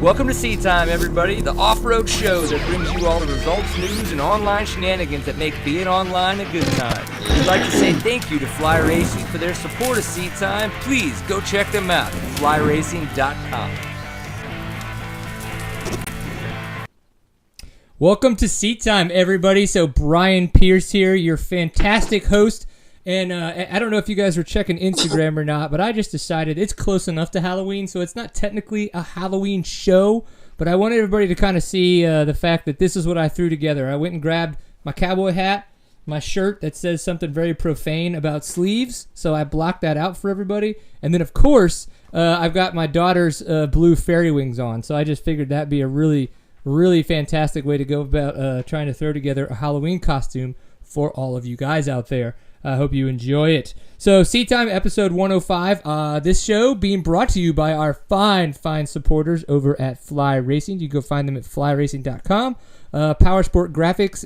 Welcome to Seat Time, everybody, the off-road show that brings you all the results, news, and online shenanigans that make being online a good time. We'd like to say thank you to Fly Racing for their support of Seat Time. Please go check them out at flyracing.com. Welcome to Seat Time, everybody. So Brian Pierce here, your fantastic host. And I don't know if you guys were checking Instagram or not, but I just decided it's close enough to Halloween, so it's not technically a Halloween show, but I wanted everybody to kind of see the fact that this is what I threw together. I went and grabbed my cowboy hat, my shirt that says something very profane about sleeves, so I blocked that out for everybody. And then, of course, I've got my daughter's blue fairy wings on, so I just figured that'd be a really, really fantastic way to go about trying to throw together a Halloween costume for all of you guys out there. I hope you enjoy it. So, Seat Time, episode 105. This show being brought to you by our fine supporters over at Fly Racing. You can go find them at flyracing.com. Powersport Graphics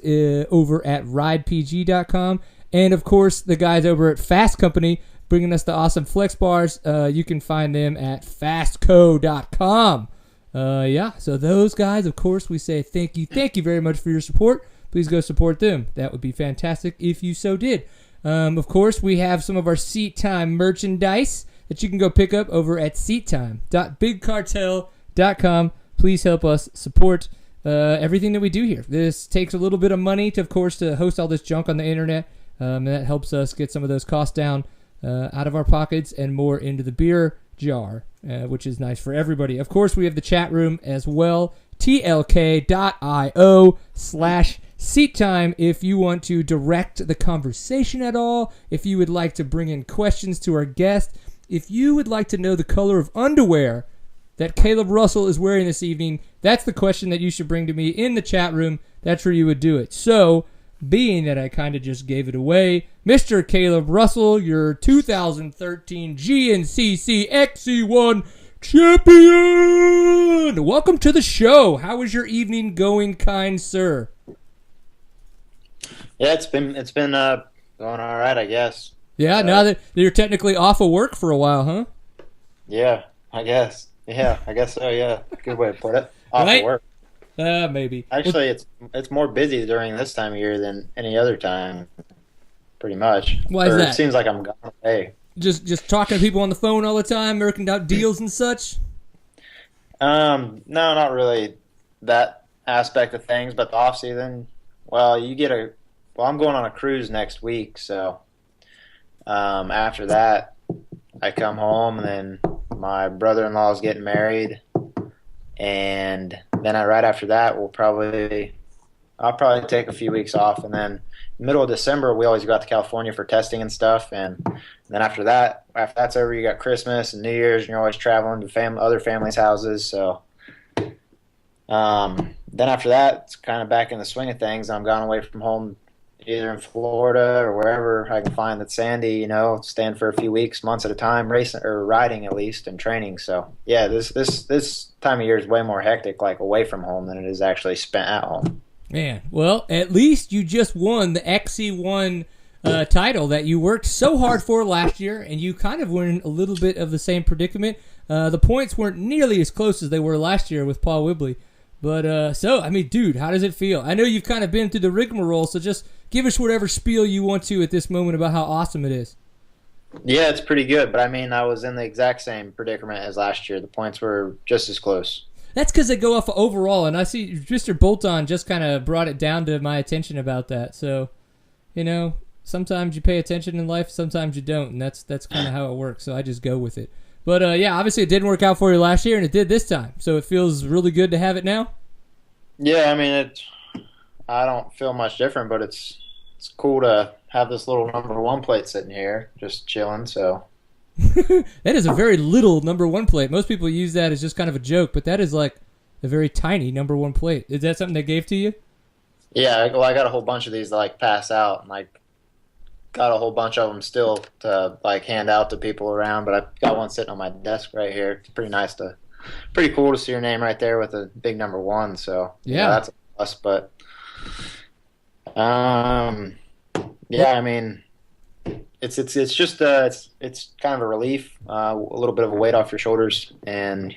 over at ridepg.com. And, of course, the guys over at Fast Company bringing us the awesome flex bars. You can find them at fastco.com. So those guys, of course, we say thank you very much for your support. Please go support them. That would be fantastic if you so did. Of course, we have some of our Seat Time merchandise that you can go pick up over at seattime.bigcartel.com. Please help us support everything that we do here. This takes a little bit of money to host all this junk on the internet. And that helps us get some of those costs down out of our pockets and more into the beer jar, which is nice for everybody. Of course, we have the chat room as well, tlk.io/Seat Time if you want to direct the conversation at all, if you would like to bring in questions to our guest, if you would like to know the color of underwear that Caleb Russell is wearing this evening, that's the question that you should bring to me in the chat room. That's where you would do it. So, being that I kind of just gave it away, Mr. Caleb Russell, your 2013 GNCC XC1 champion! Welcome to the show. How is your evening going, kind sir? Yeah, it's been going all right, I guess. Yeah, now that you're technically off of work for a while, huh? Yeah, I guess. Yeah, I guess so. Yeah, good way to put it. Off Right? of work. Maybe. Actually, it's more busy during this time of year than any other time, pretty much. Why is that? It seems like I'm gone away. Just talking to people on the phone all the time, working out deals and such? No, not really that aspect of things, but the off season. Well, I'm going on a cruise next week, so after that, I come home, and then my brother-in-law is getting married, and then right after that, I'll probably take a few weeks off, and then middle of December, we always go out to California for testing and stuff, and then after that's over, you got Christmas and New Year's, and you're always traveling to other families' houses, so then after that, it's kind of back in the swing of things. I'm gone away from home, either in Florida or wherever I can find that's sandy, staying for a few weeks, months at a time, racing or riding at least, and training. So yeah, this time of year is way more hectic, like away from home, than it is actually spent at home. Man, well, at least you just won the XC1 title that you worked so hard for last year, and you kind of were in a little bit of the same predicament. The points weren't nearly as close as they were last year with Paul Whibley. But, dude, how does it feel? I know you've kind of been through the rigmarole, so just give us whatever spiel you want to at this moment about how awesome it is. Yeah, it's pretty good, but I was in the exact same predicament as last year. The points were just as close. That's because they go off of overall, and I see Mr. Bolton just kind of brought it down to my attention about that. So, sometimes you pay attention in life, sometimes you don't, and that's kind of how it works, so I just go with it. But, obviously it didn't work out for you last year, and it did this time. So it feels really good to have it now? Yeah, I don't feel much different, but it's cool to have this little number one plate sitting here, just chilling, so. That is a very little number one plate. Most people use that as just kind of a joke, but that is like a very tiny number one plate. Is that something they gave to you? Yeah, well, I got a whole bunch of these to pass out, and got a whole bunch of them still to hand out to people around, but I've got one sitting on my desk right here. It's pretty cool to see your name right there with a big number one, so yeah, that's a plus, but it's just it's kind of a relief, a little bit of a weight off your shoulders, and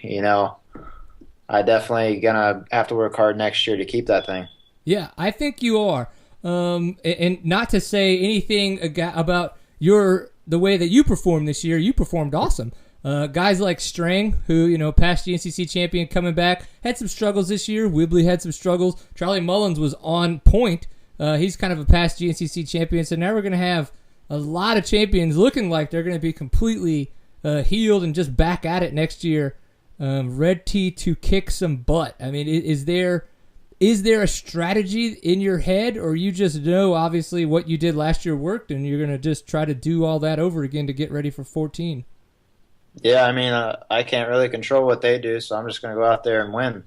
I definitely gonna have to work hard next year to keep that thing. Yeah, I think you are. And not to say anything about the way that you performed this year. You performed awesome. Guys like Strang, who, past GNCC champion coming back, had some struggles this year. Whibley had some struggles. Charlie Mullins was on point. He's kind of a past GNCC champion. So now we're going to have a lot of champions looking like they're going to be completely healed and just back at it next year. Ready to kick some butt. I mean, is there a strategy in your head, or you just know obviously what you did last year worked and you're going to just try to do all that over again to get ready for 14? Yeah, I mean, I can't really control what they do, so I'm just going to go out there and win.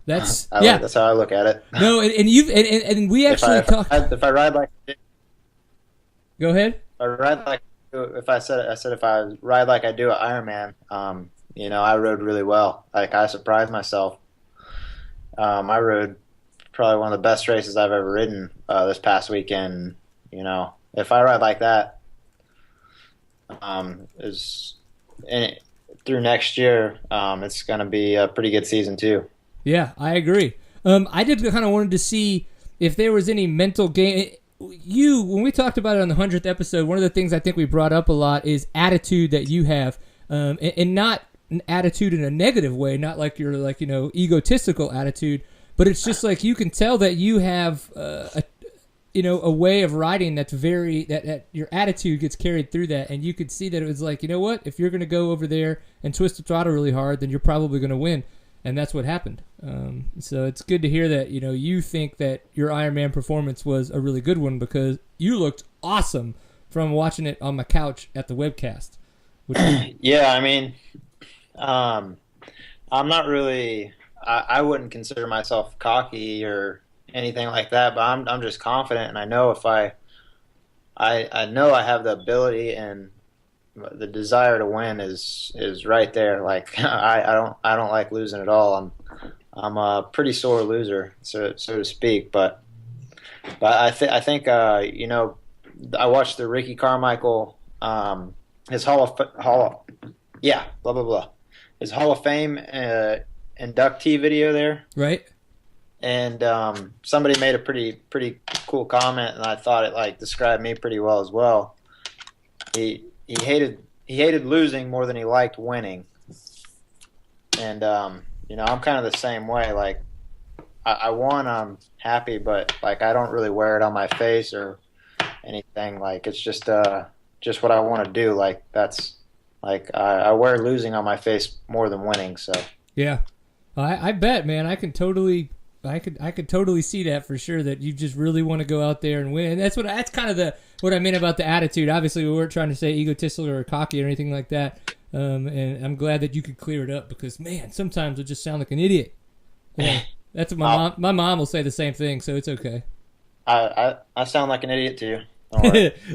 That's that's how I look at it. No, and we actually talked. If I ride like, Go ahead. If I ride like I do at Ironman, I rode really well. Like, I surprised myself. I rode probably one of the best races I've ever ridden this past weekend. If I ride like that, through next year, it's going to be a pretty good season too. Yeah, I agree. I did kind of wanted to see if there was any mental game. When we talked about it on the 100th episode, one of the things I think we brought up a lot is attitude that you have, and not an attitude in a negative way, not like you're egotistical attitude, but it's just like you can tell that you have a way of riding that's that your attitude gets carried through that, and you could see that it was like, what, if you're going to go over there and twist the throttle really hard, then you're probably going to win, and that's what happened. So it's good to hear that you think that your Ironman performance was a really good one, because you looked awesome from watching it on my couch at the webcast. Yeah, I mean, I'm not really. I wouldn't consider myself cocky or anything like that, but I'm just confident, and I know if I know I have the ability and the desire to win is right there. Like, I don't like losing at all. I'm a pretty sore loser, so to speak. But I think I watched the Ricky Carmichael his Hall of Fame inductee video there, right? And somebody made a pretty cool comment, and I thought it described me pretty well as well. He hated losing more than he liked winning, and I'm kind of the same way. Like, I won, I'm happy, but I don't really wear it on my face or anything. Like, it's just what I want to do. Like, that's I wear losing on my face more than winning. So yeah, I bet, man. I could totally see that for sure, that you just really want to go out there and win. And that's kind of what I meant about the attitude. Obviously, we weren't trying to say egotistical or cocky or anything like that. And I'm glad that you could clear it up, because, man, sometimes it just sound like an idiot. Yeah, that's what my mom will say the same thing, so it's okay. I sound like an idiot to you.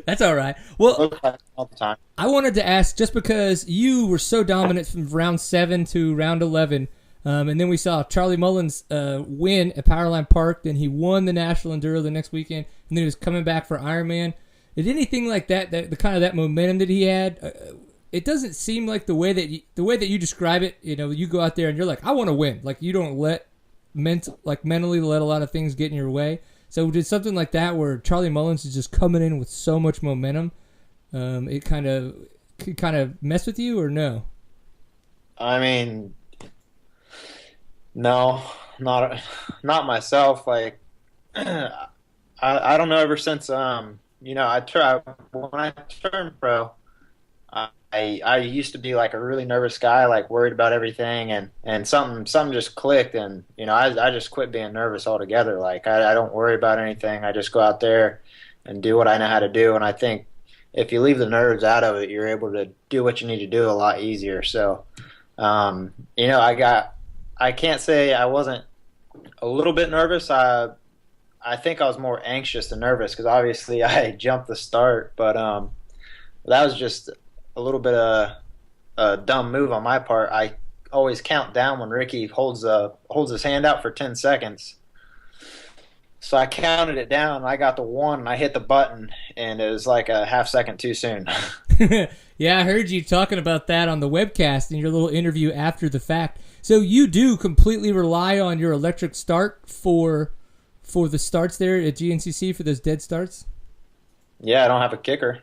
That's all right. Well, all the time. I wanted to ask, just because you were so dominant from round 7 to round 11, and then we saw Charlie Mullins win at Powerline Park, then he won the National Enduro the next weekend, and then he was coming back for Ironman. Did anything like that the kind of that momentum that he had? It doesn't seem like the way that you describe it. You go out there and you're like, I want to win. Like, you don't mentally let a lot of things get in your way. So did something like that, where Charlie Mullins is just coming in with so much momentum, it kind of mess with you, or no? I mean, no, not myself. Like, I don't know. Ever since when I turned pro, I used to be like a really nervous guy, like worried about everything, and something just clicked, and I just quit being nervous altogether. Like, I don't worry about anything. I just go out there and do what I know how to do, and I think if you leave the nerves out of it, you're able to do what you need to do a lot easier. So, I can't say I wasn't a little bit nervous. I think I was more anxious than nervous, because obviously I jumped the start, but that was just a little bit of a dumb move on my part. I always count down when Ricky holds his hand out for 10 seconds. So I counted it down. And I got the 1, and I hit the button, and it was like a half second too soon. Yeah, I heard you talking about that on the webcast in your little interview after the fact. So you do completely rely on your electric start for the starts there at GNCC for those dead starts? Yeah, I don't have a kicker.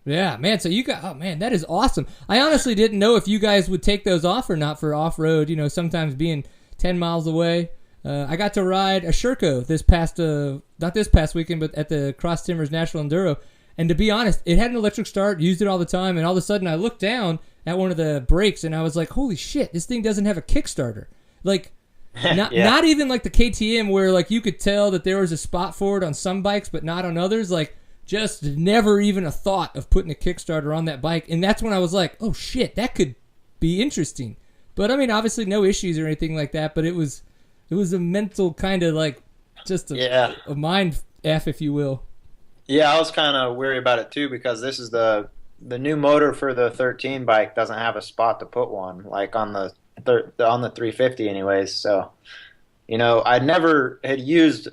Yeah, man. So you got, oh man, that is awesome. I honestly didn't know if you guys would take those off or not for off road. You know, sometimes being 10 miles away. I got to ride a Sherco this past, not this past weekend, but at the Cross Timbers National Enduro. And to be honest, it had an electric start, used it all the time, and all of a sudden I looked down at one of the brakes and I was like, holy shit, this thing doesn't have a Kickstarter. Like, not even like the KTM where like you could tell that there was a spot for it on some bikes but not on others. Like, just never even a thought of putting a Kickstarter on that bike. And that's when I was like, oh shit, that could be interesting. But I mean, obviously no issues or anything like that, but it was a mental kind of like just a mind F, if you will. Yeah, I was kind of weary about it too because this is the new motor for the 13 bike doesn't have a spot to put one, like on the 350 anyways. So, you know, I never had used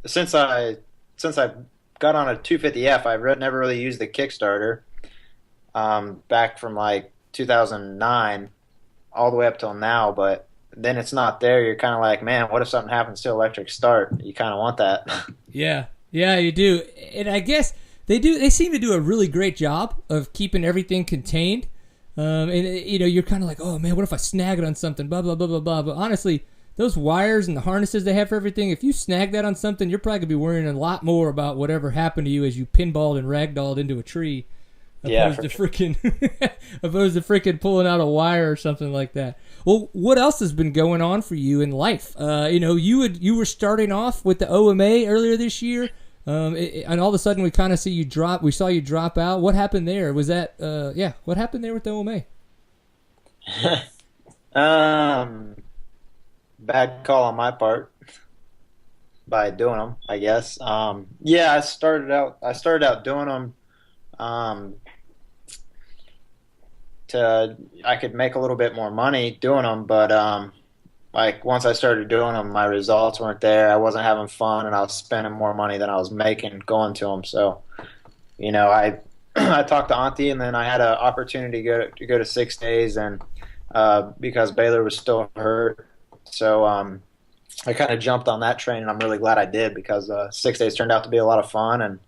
since I got on a 250F. I've never really used the Kickstarter back from like 2009 all the way up till now. But then it's not there. You're kind of like, man, what if something happens to electric start? You kind of want that. Yeah, you do. And I guess they seem to do a really great job of keeping everything contained. And you know, you're kind of like, oh man, what if I snag it on something? Blah blah blah blah blah. But honestly, those wires and the harnesses they have for everything, if you snag that on something, you're probably gonna be worrying a lot more about whatever happened to you as you pinballed and ragdolled into a tree, opposed to freaking pulling out a wire or something like that. Well, what else has been going on for you in life? You know, you were starting off with the OMA earlier this year. And all of a sudden we kind of see you drop. We saw you drop out. What happened there? Was that what happened there with the OMA? Bad call on my part by doing them, I guess. I started out doing them I could make a little bit more money doing them, but like once I started doing them, my results weren't there. I wasn't having fun, and I was spending more money than I was making going to them. So, you know, I I talked to Auntie, and then I had an opportunity to go to 6 days, and because Baylor was still hurt, so I kind of jumped on that train, and I'm really glad I did because 6 days turned out to be a lot of fun, and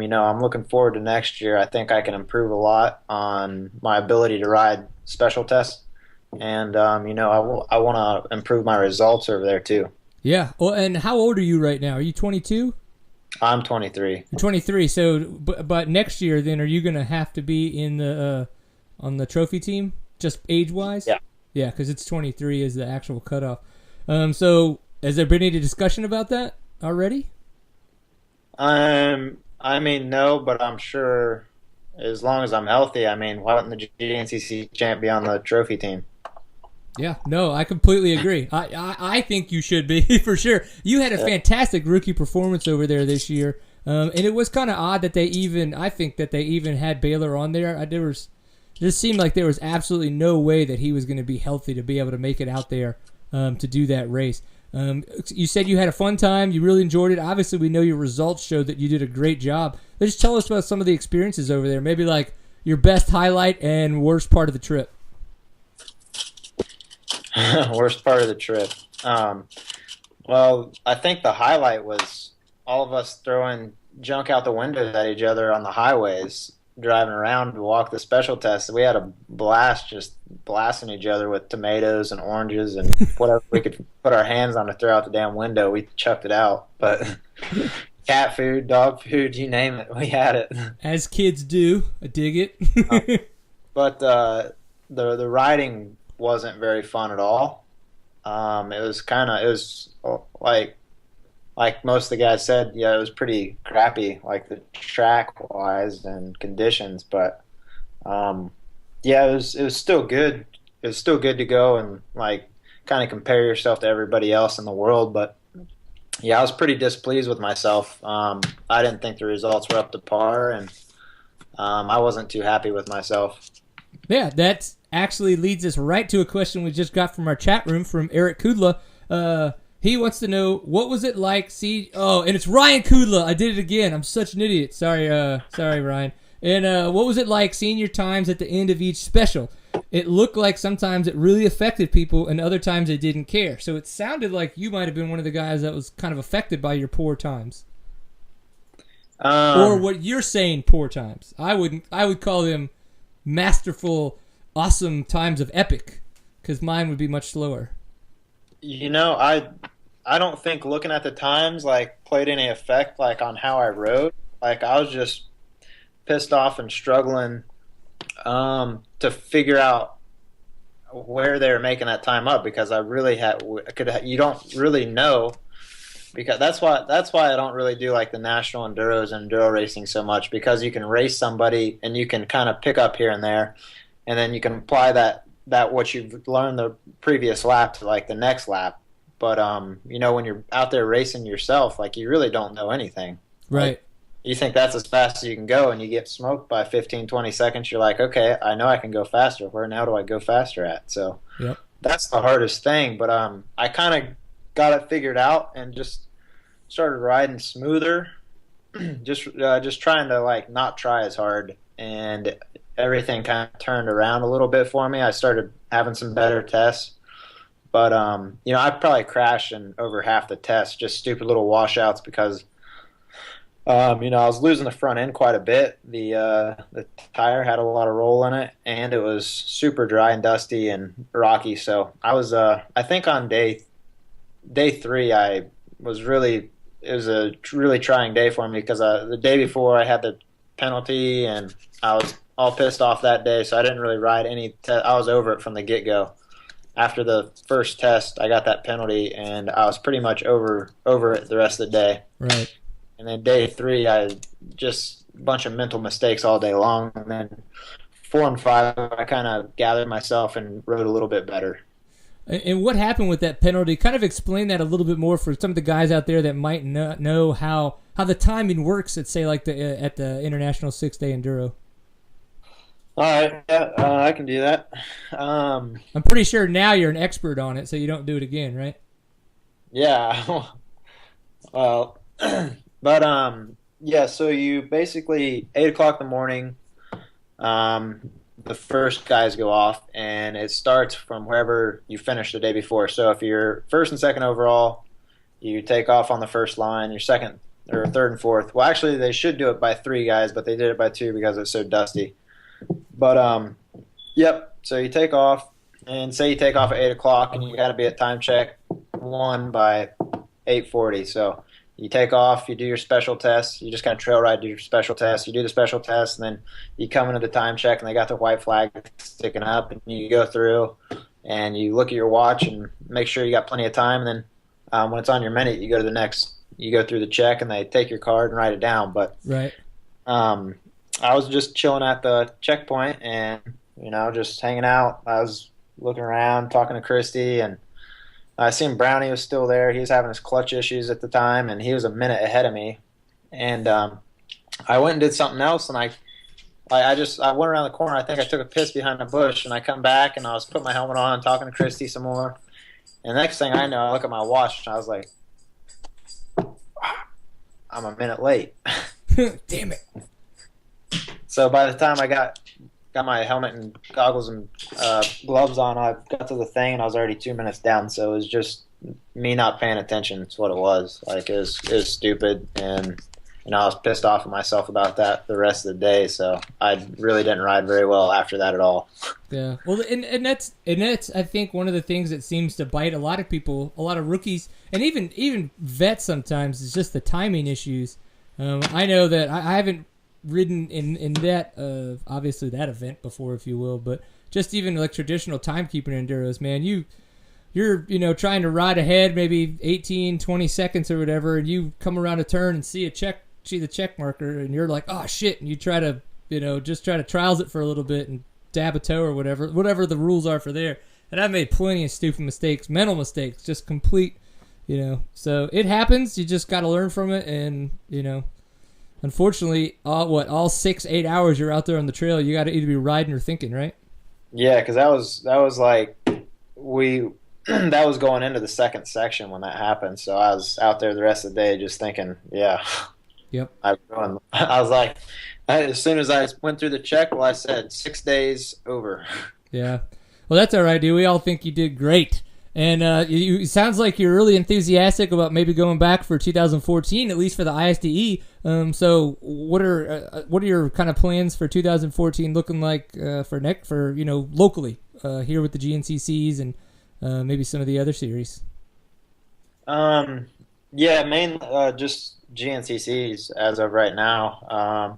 you know, I'm looking forward to next year. I think I can improve a lot on my ability to ride special tests. And, you know, I want to improve my results over there, too. Yeah. Well, and how old are you right now? Are you 22? I'm 23. You're 23. So, but next year, then, are you going to have to be in the on the trophy team, just age-wise? Yeah. Yeah, because it's 23 is the actual cutoff. So, has there been any discussion about that already? I mean, no, but I'm sure as long as I'm healthy, I mean, why wouldn't the GNCC champ be on the trophy team? Yeah, no, I completely agree. I think you should be, for sure. You had a fantastic rookie performance over there this year, and it was kind of odd that they even had Baylor on there. Just seemed like there was absolutely no way that he was going to be healthy to be able to make it out there to do that race. You said you had a fun time. You really enjoyed it. Obviously, we know your results showed that you did a great job. Just tell us about some of the experiences over there. Maybe like your best highlight and worst part of the trip. Worst part of the trip. Well, I think the highlight was all of us throwing junk out the windows at each other on the highways, driving around to walk the special tests. We had a blast just blasting each other with tomatoes and oranges and whatever we could put our hands on to throw out the damn window. We chucked it out. But cat food, dog food, you name it, we had it. As kids do. I dig it. But the riding wasn't very fun at all. It was like most of the guys said, yeah, it was pretty crappy, like the track wise and conditions. But yeah, it was still good. It was still good to go and like kind of compare yourself to everybody else in the world. But yeah, I was pretty displeased with myself. I didn't think the results were up to par, and I wasn't too happy with myself. Yeah, that actually leads us right to a question we just got from our chat room from Eric Kudla. He wants to know, what was it like? And it's Ryan Kudla. I did it again. I'm such an idiot. Sorry, Ryan. And what was it like seeing your times at the end of each special? It looked like sometimes it really affected people, and other times they didn't care. So it sounded like you might have been one of the guys that was kind of affected by your poor times. Or what you're saying, poor times. I would call them masterful, awesome times of epic, because mine would be much slower. I don't think looking at the times like played any effect like on how I rode. Like I was just pissed off and struggling to figure out where they were making that time up, because I really you don't really know, because that's why I don't really do like the national enduros and enduro racing so much, because you can race somebody and you can kind of pick up here and there, and then you can apply that what you've learned the previous lap to like the next lap. But when you're out there racing yourself, like you really don't know anything. Right. Like, you think that's as fast as you can go, and you get smoked by 15, 20 seconds. You're like, okay, I know I can go faster. Where now do I go faster at? So yep. That's the hardest thing. But I kind of got it figured out and just started riding smoother, just trying to like not try as hard, and everything kind of turned around a little bit for me. I started having some better tests. But, I probably crashed in over half the tests, just stupid little washouts, because I was losing the front end quite a bit. The tire had a lot of roll in it, and it was super dry and dusty and rocky. So I was, I think on day 3, it was a really trying day for me, because the day before I had the penalty, and I was all pissed off that day. So I didn't really ride I was over it from the get-go. After the first test, I got that penalty, and I was pretty much over it the rest of the day. Right. And then day 3, I just a bunch of mental mistakes all day long. And then 4 and 5, I kind of gathered myself and rode a little bit better. And what happened with that penalty? Kind of explain that a little bit more for some of the guys out there that might not know how the timing works at, say, like at the International 6-Day Enduro. All right, yeah, I can do that. I'm pretty sure now you're an expert on it, so you don't do it again, right? Yeah. Well, but yeah. So you basically 8 o'clock in the morning. The first guys go off, and it starts from wherever you finished the day before. So if you're first and second overall, you take off on the first line. You're second or third and fourth. Well, actually, they should do it by 3 guys, but they did it by 2 because it's so dusty. But yep. So you take off, and say you take off at 8 o'clock, and you got to be at time check 1 by 8:40. So you take off, you do your special test. You just kind of trail ride, do your special test. You do the special test, and then you come into the time check, and they got the white flag sticking up, and you go through, and you look at your watch and make sure you got plenty of time. And then when it's on your minute, you go to the next. You go through the check, and they take your card and write it down. But right. I was just chilling at the checkpoint and, just hanging out. I was looking around, talking to Christy, and I seen Brownie was still there. He was having his clutch issues at the time, and he was a minute ahead of me. And I went and did something else, and I went around the corner. I think I took a piss behind a bush, and I come back, and I was putting my helmet on and talking to Christy some more. And the next thing I know, I look at my watch, and I was like, I'm a minute late. Damn it. So by the time I got my helmet and goggles and gloves on, I got to the thing, and I was already 2 minutes down. So it was just me not paying attention. That's what it was. Like it was stupid, and I was pissed off at myself about that the rest of the day. So I really didn't ride very well after that at all. Yeah. Well, and that's I think one of the things that seems to bite a lot of people, a lot of rookies, and even vets sometimes, is just the timing issues. I know that I haven't ridden in that obviously that event before, if you will, but just even like traditional timekeeping enduros, man, you're trying to ride ahead maybe 18, 20 seconds or whatever, and you come around a turn and see the check marker, and you're like, oh shit, and you try to just try to trials it for a little bit and dab a toe or whatever the rules are for there. And I've made plenty of stupid mistakes, mental mistakes, just complete, so it happens. You just got to learn from it, and unfortunately, all 6-8 hours you're out there on the trail, you got to either be riding or thinking, right? Yeah, because that was like that was going into the second section when that happened. So I was out there the rest of the day just thinking, yeah, Yep. I was like, as soon as I went through the check, well, I said 6 days over. Yeah. Well, that's all right, dude. We all think you did great. And it sounds like you're really enthusiastic about maybe going back for 2014, at least for the ISDE. So what are your kind of plans for 2014 looking like for locally here with the GNCCs and maybe some of the other series? Yeah, just GNCCs as of right now.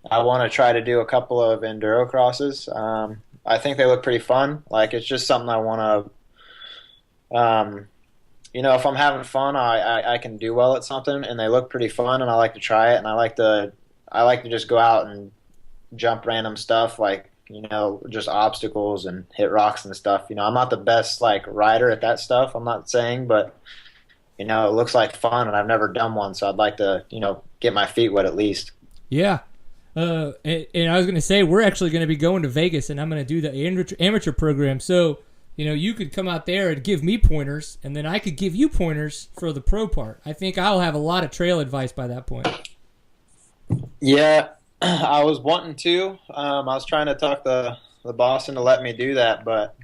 I want to try to do a couple of enduro crosses. I think they look pretty fun. Like, it's just something I want to. If I'm having fun, I can do well at something, and they look pretty fun, and I like to try it, and I like to just go out and jump random stuff, like, just obstacles and hit rocks and stuff. I'm not the best like rider at that stuff, I'm not saying, but it looks like fun, and I've never done one, so I'd like to get my feet wet at least. Yeah. And I was going to say, we're actually going to be going to Vegas, and I'm going to do the amateur program. So, you could come out there and give me pointers, and then I could give you pointers for the pro part. I think I'll have a lot of trail advice by that point. Yeah, I was wanting to. I was trying to talk the boss into let me do that, but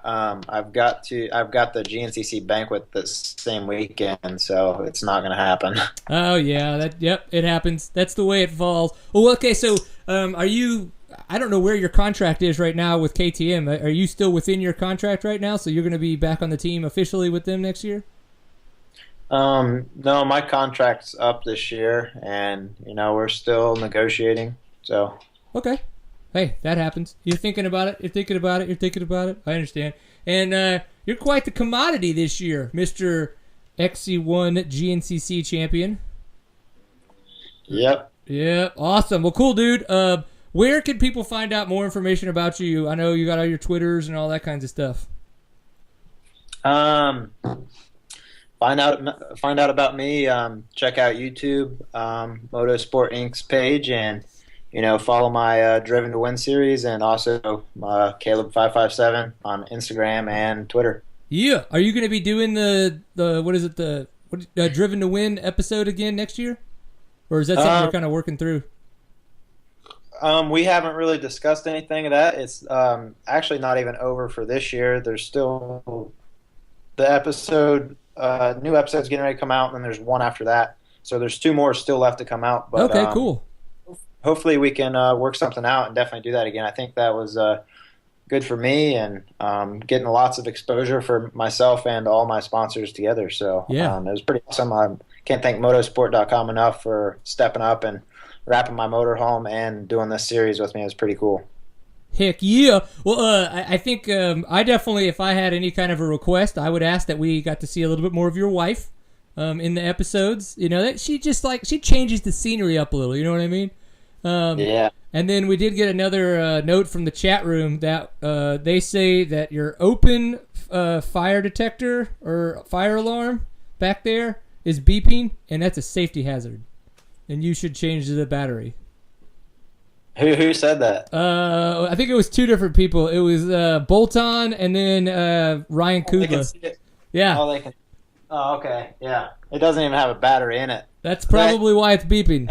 I've got the GNCC banquet this same weekend, so it's not going to happen. Oh yeah, it happens. That's the way it falls. Well, okay, so are you? I don't know where your contract is right now with KTM. Are you still within your contract right now? So you're going to be back on the team officially with them next year? No, my contract's up this year, and we're still negotiating. So okay. Hey, that happens. You're thinking about it. You're thinking about it. I understand. And you're quite the commodity this year, Mr. XC1 GNCC champion. Yep. Yeah, awesome. Well, cool, dude. Where can people find out more information about you? I know you got all your Twitters and all that kinds of stuff. Find out about me. Check out YouTube, Motorsport Inc.'s page, and follow my Driven to Win series, and also Caleb557 on Instagram and Twitter. Yeah, are you going to be doing the Driven to Win episode again next year, or is that something you're kind of working through? We haven't really discussed anything of that. It's actually not even over for this year. There's still the new episode's getting ready to come out, and then there's one after that. So there's 2 more still left to come out. But, okay, cool. Hopefully we can work something out and definitely do that again. I think that was good for me, and getting lots of exposure for myself and all my sponsors together. So yeah. It was pretty awesome. I can't thank motorsport.com enough for stepping up and wrapping my motorhome and doing this series with me. It was pretty cool. Heck yeah. Well, I think I definitely, if I had any kind of a request, I would ask that we got to see a little bit more of your wife in the episodes. That she changes the scenery up a little. You know what I mean? Yeah. And then we did get another note from the chat room that they say that your open fire detector or fire alarm back there is beeping, and that's a safety hazard. And you should change the battery. Who said that? I think it was 2 different people. It was Bolton and then Ryan Kugla. Yeah. Oh, okay. Yeah. It doesn't even have a battery in it. That's probably why it's beeping.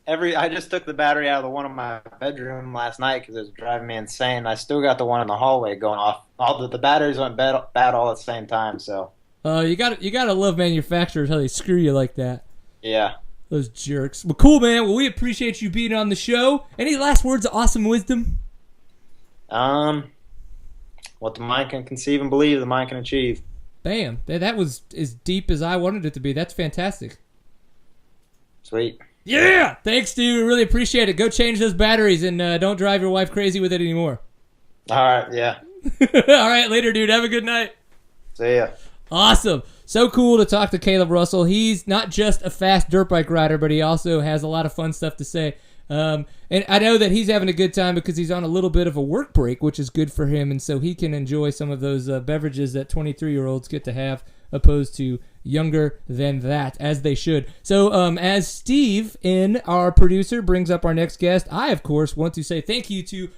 I just took the battery out of the one in my bedroom last night because it was driving me insane. I still got the one in the hallway going off. All the batteries went bad all at the same time. So. You gotta love manufacturers how they screw you like that. Yeah. Those jerks. Well, cool, man. Well, we appreciate you being on the show. Any last words of awesome wisdom? What the mind can conceive and believe, the mind can achieve. Bam. That was as deep as I wanted it to be. That's fantastic. Sweet. Yeah! Thanks, dude. We really appreciate it. Go change those batteries and don't drive your wife crazy with it anymore. All right, yeah. All right, later, dude. Have a good night. See ya. Awesome. So cool to talk to Caleb Russell. He's not just a fast dirt bike rider, but he also has a lot of fun stuff to say. And I know that he's having a good time because he's on a little bit of a work break, which is good for him, and so he can enjoy some of those beverages that 23-year-olds get to have, opposed to younger than that, as they should. So as Steve, our producer, brings up our next guest, I, of course, want to say thank you to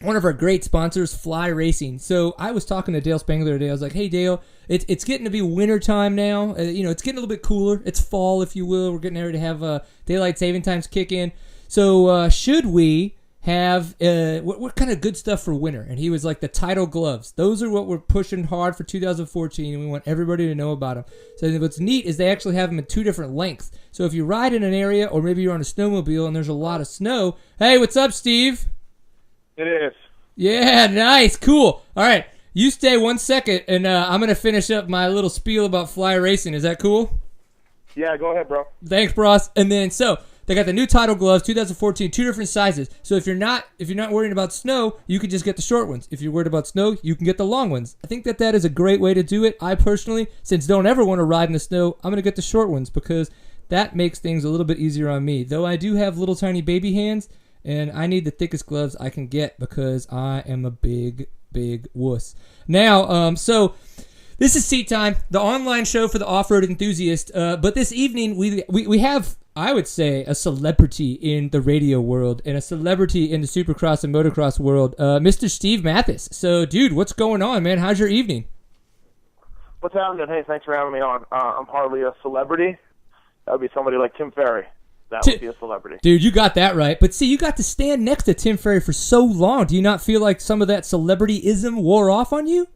one of our great sponsors, Fly Racing. So I was talking to Dale Spangler today. I was like, hey, Dale, it's getting to be winter time now. It's getting a little bit cooler. It's fall, if you will. We're getting ready to have daylight saving times kick in. So should we have what kind of good stuff for winter? And he was like, the Tidal gloves. Those are what we're pushing hard for 2014, and we want everybody to know about them. So what's neat is they actually have them in 2 different lengths. So if you ride in an area, or maybe you're on a snowmobile and there's a lot of snow. Hey, what's up, Steve? It is. Yeah, nice, cool. All right, you stay 1 second, and I'm going to finish up my little spiel about Fly Racing. Is that cool? Yeah, go ahead, bro. Thanks, Bros. And then, so they got the new Tidal gloves, 2014, 2 different sizes. So if you're not worrying about snow, you can just get the short ones. If you're worried about snow, you can get the long ones. I think that is a great way to do it. I personally, since don't ever want to ride in the snow, I'm going to get the short ones because that makes things a little bit easier on me. Though I do have little tiny baby hands, and I need the thickest gloves I can get because I am a big, big wuss. Now, so this is Seat Time, the online show for the off-road enthusiast. But this evening, we have, I would say, a celebrity in the radio world and a celebrity in the supercross and motocross world, Mr. Steve Matthes. So, dude, what's going on, man? How's your evening? What's happening? Hey, thanks for having me on. I'm hardly a celebrity. That would be somebody like Tim Ferry. That would be a celebrity. Dude, you got that right. But see, you got to stand next to Tim Ferry for so long. Do you not feel like some of that celebrityism wore off on you?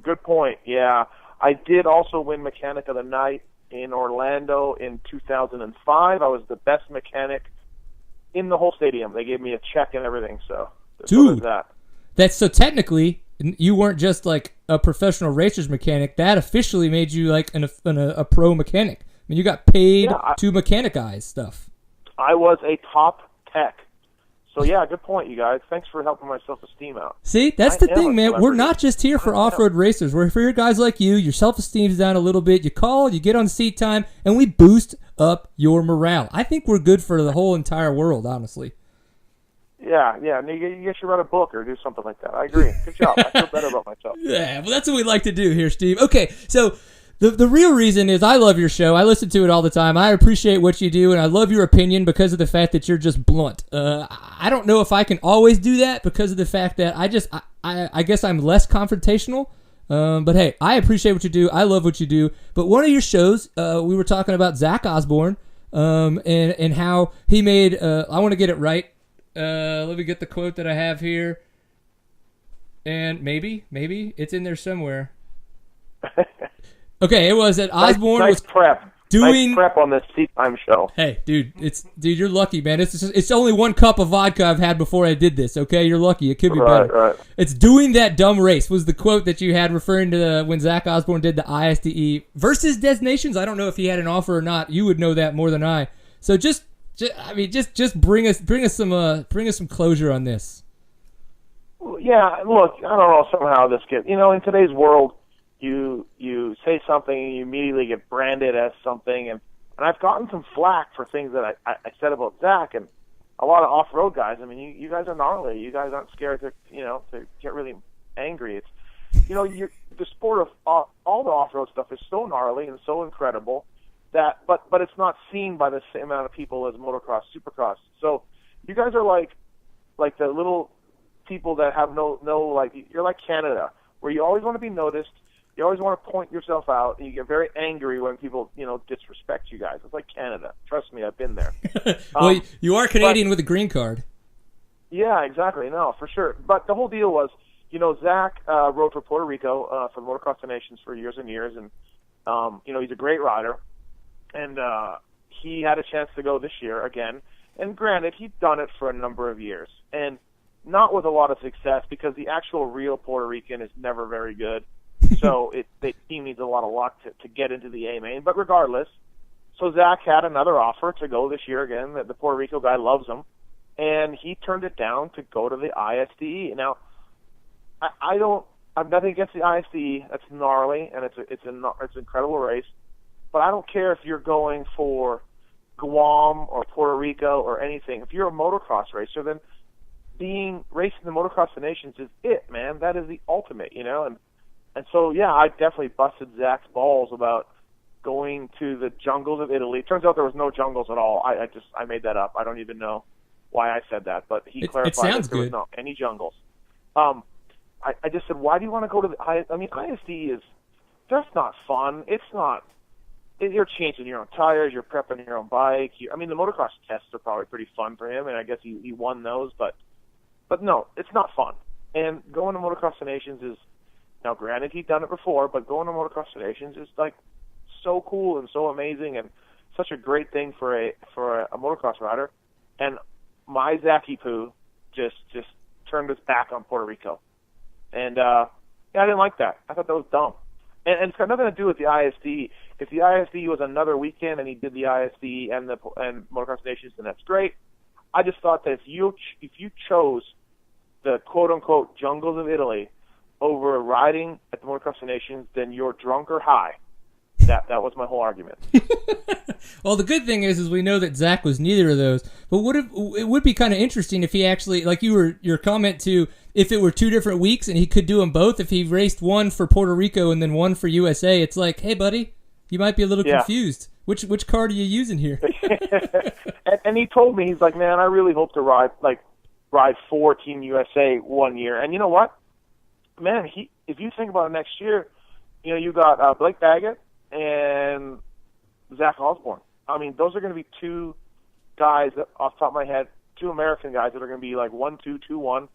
Good point. Yeah. I did also win Mechanic of the Night in Orlando in 2005. I was the best mechanic in the whole stadium. They gave me a check and everything. So, dude, that. That's so technically, you weren't just like a professional racer's mechanic. That officially made you like a pro mechanic. I mean, you got paid to mechanicize stuff. I was a top tech. So, yeah, good point, you guys. Thanks for helping my self-esteem out. See, that's the thing, man. We're not just here for off-road racers. We're for guys like you. Your self-esteem's down a little bit. You call, you get on Seat Time, and we boost up your morale. I think we're good for the whole entire world, honestly. Yeah. You should write a book or do something like that. I agree. Good job. I feel better about myself. Yeah, well, that's what we like to do here, Steve. Okay, so the real reason is I love your show. I listen to it all the time. I appreciate what you do, and I love your opinion because of the fact that you're just blunt. I don't know if I can always do that because of the fact that I guess I'm less confrontational. But hey, I appreciate what you do. I love what you do. But one of your shows, we were talking about Zach Osborne, and how he made. I want to get it right. Let me get the quote that I have here, and maybe it's in there somewhere. Okay, it was that Osborne was doing prep on this Seat Time show. Hey, dude, you're lucky, man. It's only 1 cup of vodka I've had before I did this. Okay, you're lucky. It could be better. Right. It's doing that dumb race was the quote that you had referring to when Zach Osborne did the ISDE versus Des Nations. I don't know if he had an offer or not. You would know that more than I. So just bring us some closure on this. Yeah, look, I don't know. Somehow this gets in today's world. You say something and you immediately get branded as something, and I've gotten some flack for things that I said about Zach and a lot of off-road guys. I mean, you guys are gnarly. You guys aren't scared to get really angry. It's the sport of all the off-road stuff is so gnarly and so incredible that but it's not seen by the same amount of people as motocross, supercross. So you guys are like the little people that have no you're like Canada, where you always want to be noticed. You always want to point yourself out, and you get very angry when people, disrespect you guys. It's like Canada. Trust me, I've been there. Well, you are Canadian with a green card. Yeah, exactly. No, for sure. But the whole deal was, Zach rode for Puerto Rico for the Motocross of Nations for years and years, and he's a great rider, and he had a chance to go this year again. And granted, he'd done it for a number of years, and not with a lot of success because the actual real Puerto Rican is never very good. So the team needs a lot of luck to get into the A main. But regardless, so Zach had another offer to go this year again. The Puerto Rico guy loves him, and he turned it down to go to the ISDE. Now, I have nothing against the ISDE. That's gnarly, and it's an incredible race. But I don't care if you're going for Guam or Puerto Rico or anything. If you're a motocross racer, then racing the Motocross of Nations is it, man. That is the ultimate, And so, yeah, I definitely busted Zach's balls about going to the jungles of Italy. Turns out there was no jungles at all. I made that up. I don't even know. why I said that, but he It clarified sounds that there was good. not any jungles. I just said, why do you want to go to the ISD is that's not fun. It's not. You're changing your own tires. You're prepping your own bike. The motocross tests are probably pretty fun for him, and I guess he won those. But no, it's not fun. And going to Motocross of Nations is, now granted he'd done it before, but going to Motocross of Nations is like so cool and so amazing and such a great thing for a motocross rider. And my Zachy Poo just turned his back on Puerto Rico. And I didn't like that. I thought that was dumb. And it's got nothing to do with the ISD. If the ISD was another weekend and he did the ISD and Motocross Nations, then that's great. I just thought that if you chose the quote-unquote jungles of Italy over riding at the Motocross Nations, then you're drunk or high. That was my whole argument. Well, the good thing is we know that Zach was neither of those. But it would be kind of interesting if he actually, like your comment to, if it were 2 different weeks and he could do them both. If he raced one for Puerto Rico and then one for USA, it's like, hey, buddy, you might be a little confused. Which card are you using here? and he told me, he's like, man, I really hope to ride for Team USA one year. And you know what, man, if you think about it next year, you got Blake Baggett and Zach Osborne. Those are going to be 2 guys that, off the top of my head, 2 American guys that are going to be like 1-2, 2-1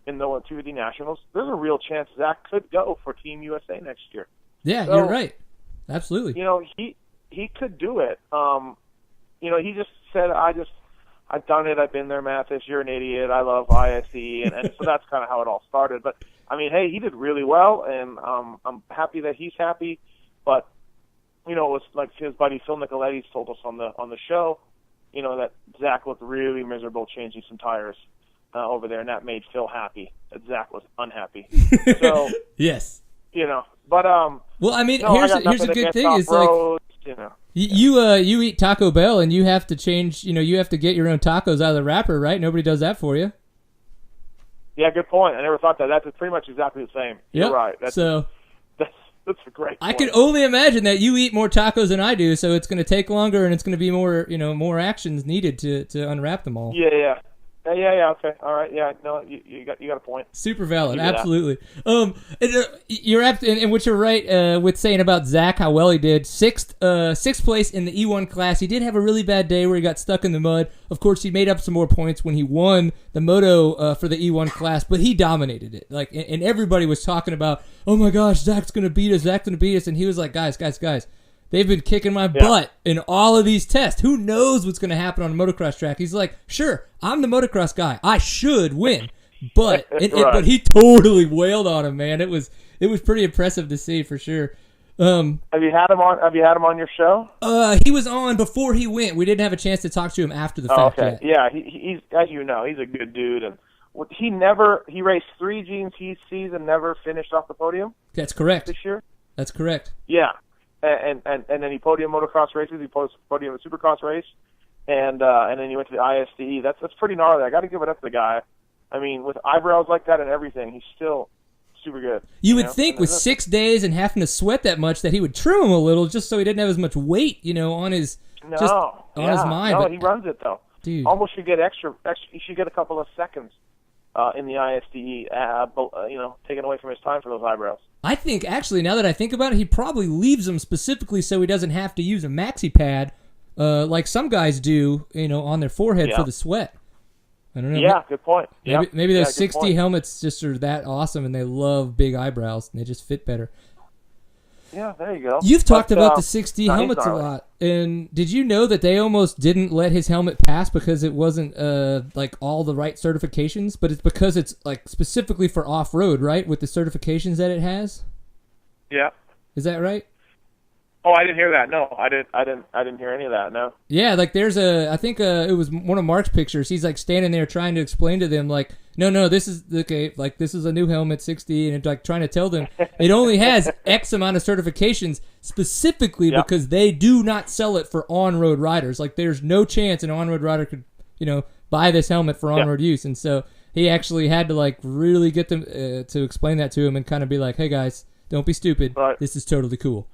in the 250 Nationals. There's a real chance Zach could go for Team USA next year. Yeah, so, you're right. Absolutely. He could do it. He just said, I've done it. I've been there, Mathis. You're an idiot. I love ISE. And so that's kind of how it all started. But, hey, he did really well, and I'm happy that he's happy. But, it was like his buddy Phil Nicoletti told us on the show, that Zach looked really miserable changing some tires over there, and that made Phil happy. That Zach was unhappy. So yes, but well, here's a good thing is like you eat Taco Bell and you have to change. You have to get your own tacos out of the wrapper, right? Nobody does that for you. Yeah, good point. I never thought that. That's pretty much exactly the same. You're right. That's a great point. I can only imagine that you eat more tacos than I do, so it's going to take longer and it's going to be more actions needed to unwrap them all. Yeah. Okay. All right. Yeah. No, you got a point. Super valid. Absolutely. You're and what you're right with saying about Zach, how well he did. Sixth place in the E1 class. He did have a really bad day where he got stuck in the mud. Of course, he made up some more points when he won the moto for the E1 class, but he dominated it. Like, and everybody was talking about, oh my gosh, Zach's gonna beat us. And he was like, guys. They've been kicking my butt in all of these tests. Who knows what's going to happen on a motocross track? He's like, sure, I'm the motocross guy. I should win. But but he totally wailed on him, man. It was pretty impressive to see for sure. Have you had him on your show? He was on before he went. We didn't have a chance to talk to him after the fact yet. Yeah, he's as you know, he's a good dude, and he raced 3 GNCCs and never finished off the podium. That's correct. This year. That's correct. Yeah. And then he podium motocross races. He podium a supercross race, and then he went to the ISDE. That's pretty gnarly. I got to give it up to the guy. With eyebrows like that and everything, he's still super good. You would think with 6 days and having to sweat that much that he would trim him a little just so he didn't have as much weight, on his his mind. No, but he runs it though. Dude, almost should get extra. He should get a couple of seconds in the ISDE, taken away from his time for those eyebrows. I think, actually, now that I think about it, he probably leaves them specifically so he doesn't have to use a maxi pad like some guys do, on their forehead for the sweat. I don't know. Yeah, good point. Maybe those 60 helmets just are that awesome and they love big eyebrows and they just fit better. Yeah, there you go. You've talked about the 60 helmets a lot. And did you know that they almost didn't let his helmet pass because it wasn't like all the right certifications, but it's because it's like specifically for off-road, right? With the certifications that it has? Yeah. Is that right? Oh, I didn't hear that. No, I didn't hear any of that. No. Yeah, like there's I think it was one of Mark's pictures. He's like standing there trying to explain to them like, no, this is okay. Like this is a new helmet, 60, and like trying to tell them it only has X amount of certifications specifically because they do not sell it for on-road riders. Like there's no chance an on-road rider could, buy this helmet for on-road use, and so he actually had to like really get them to explain that to him and kind of be like, hey guys, don't be stupid. Right. This is totally cool.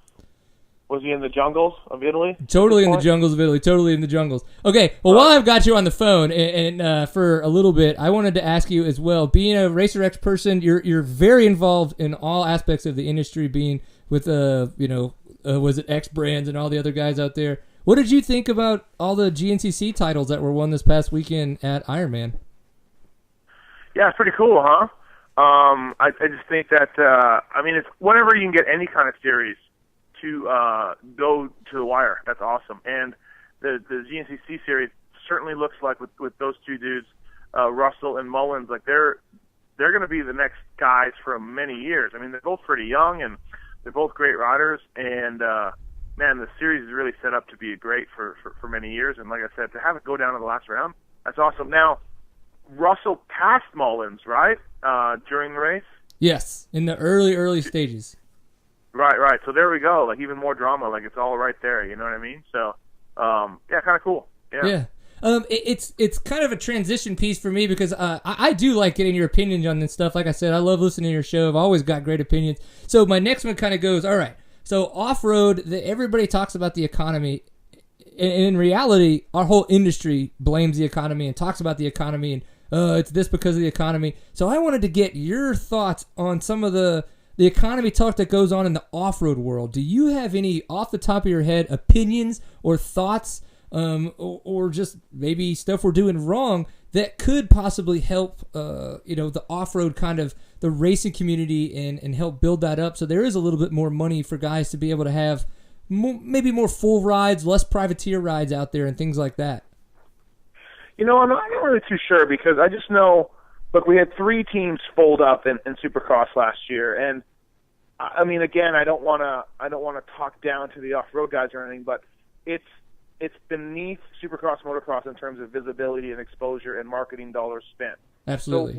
Was he in the jungles of Italy? Totally in the jungles of Italy. Totally in the jungles. Okay, well, while I've got you on the phone and for a little bit, I wanted to ask you as well. Being a Racer X person, you're very involved in all aspects of the industry. Being with was it X Brands and all the other guys out there. What did you think about all the GNCC titles that were won this past weekend at Ironman? Yeah, it's pretty cool, huh? I just think that it's whenever you can get any kind of series to go to the wire, that's awesome. And the GNCC series certainly looks like with those two dudes, Russell and Mullins, like they're going to be the next guys for many years. I mean, they're both pretty young and they're both great riders, and man, the series is really set up to be great for many years. And like I said, to have it go down to the last round, that's awesome. Now, Russell passed Mullins, right, during the race? Yes, in the early stages. Right. So there we go. Like even more drama. Like it's all right there. You know what I mean? So, yeah, kind of cool. Yeah. It's kind of a transition piece for me because I do like getting your opinions on this stuff. Like I said, I love listening to your show. I've always got great opinions. So my next one kind of goes, all right. So off-road, everybody talks about the economy. And in reality, our whole industry blames the economy and talks about the economy and it's this because of the economy. So I wanted to get your thoughts on some of the economy talk that goes on in the off-road world. Do you have any, off the top of your head, opinions or thoughts or just maybe stuff we're doing wrong that could possibly help the off-road kind of the racing community and help build that up so there is a little bit more money for guys to be able to have maybe more full rides, less privateer rides out there and things like that? I'm not really too sure because I just know, look, we had 3 teams fold up in Supercross last year, and I mean, again, I don't want to talk down to the off-road guys or anything, but it's beneath Supercross, motocross in terms of visibility and exposure and marketing dollars spent. Absolutely. So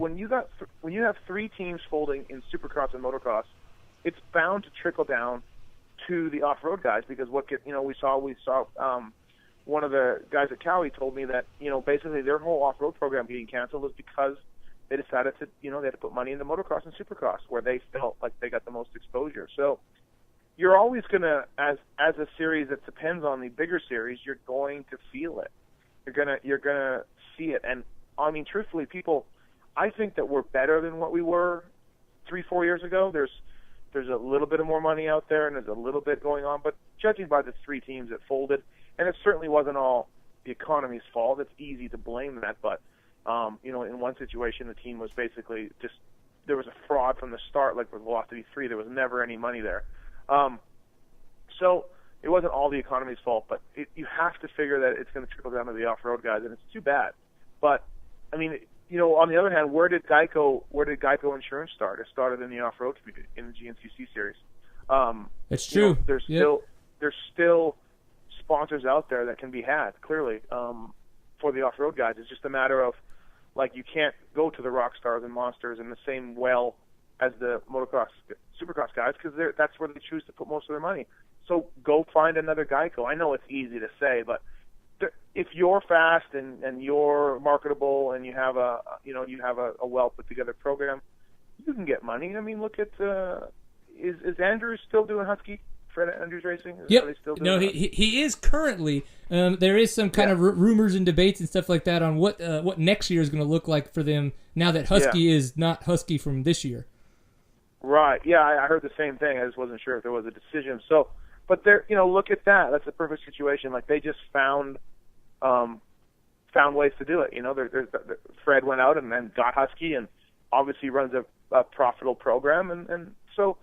when you have 3 teams folding in Supercross and motocross, it's bound to trickle down to the off-road guys because we saw one of the guys at Cowie told me that basically their whole off-road program getting canceled was because they decided to they had to put money into motocross and Supercross where they felt like they got the most exposure. So you're always gonna, as a series that depends on the bigger series, you're going to feel it. You're gonna see it. And I mean, truthfully, I think that we're better than what we were 3-4 years ago. There's a little bit of more money out there, and there's a little bit going on. But judging by the 3 teams that folded, and it certainly wasn't all the economy's fault. It's easy to blame that, but in one situation, the team was basically just there was a fraud from the start. Like with Velocity 3, there was never any money there. So it wasn't all the economy's fault, but you have to figure that it's going to trickle down to the off-road guys, and it's too bad. But I mean, on the other hand, where did Geico Insurance start? It started in the off-road community in the GNCC series. That's true. There's still sponsors out there that can be had clearly for the off-road guys. It's just a matter of like you can't go to the rock stars and monsters in the same well as the motocross, supercross guys because that's where they choose to put most of their money. So go find another Geico. I know it's easy to say, but if you're fast and you're marketable and you have a well put together program, you can get money. I mean, look at is Andrews still doing Husky? Fred Andrews Racing? Yep. No, he is currently. There is some kind of rumors and debates and stuff like that on what next year is going to look like for them now that Husky is not Husky from this year. Right. Yeah, I heard the same thing. I just wasn't sure if there was a decision. So, but there, look at that. That's a perfect situation. Like they just found ways to do it. Fred went out and then got Husky, and obviously runs a profitable program. And so,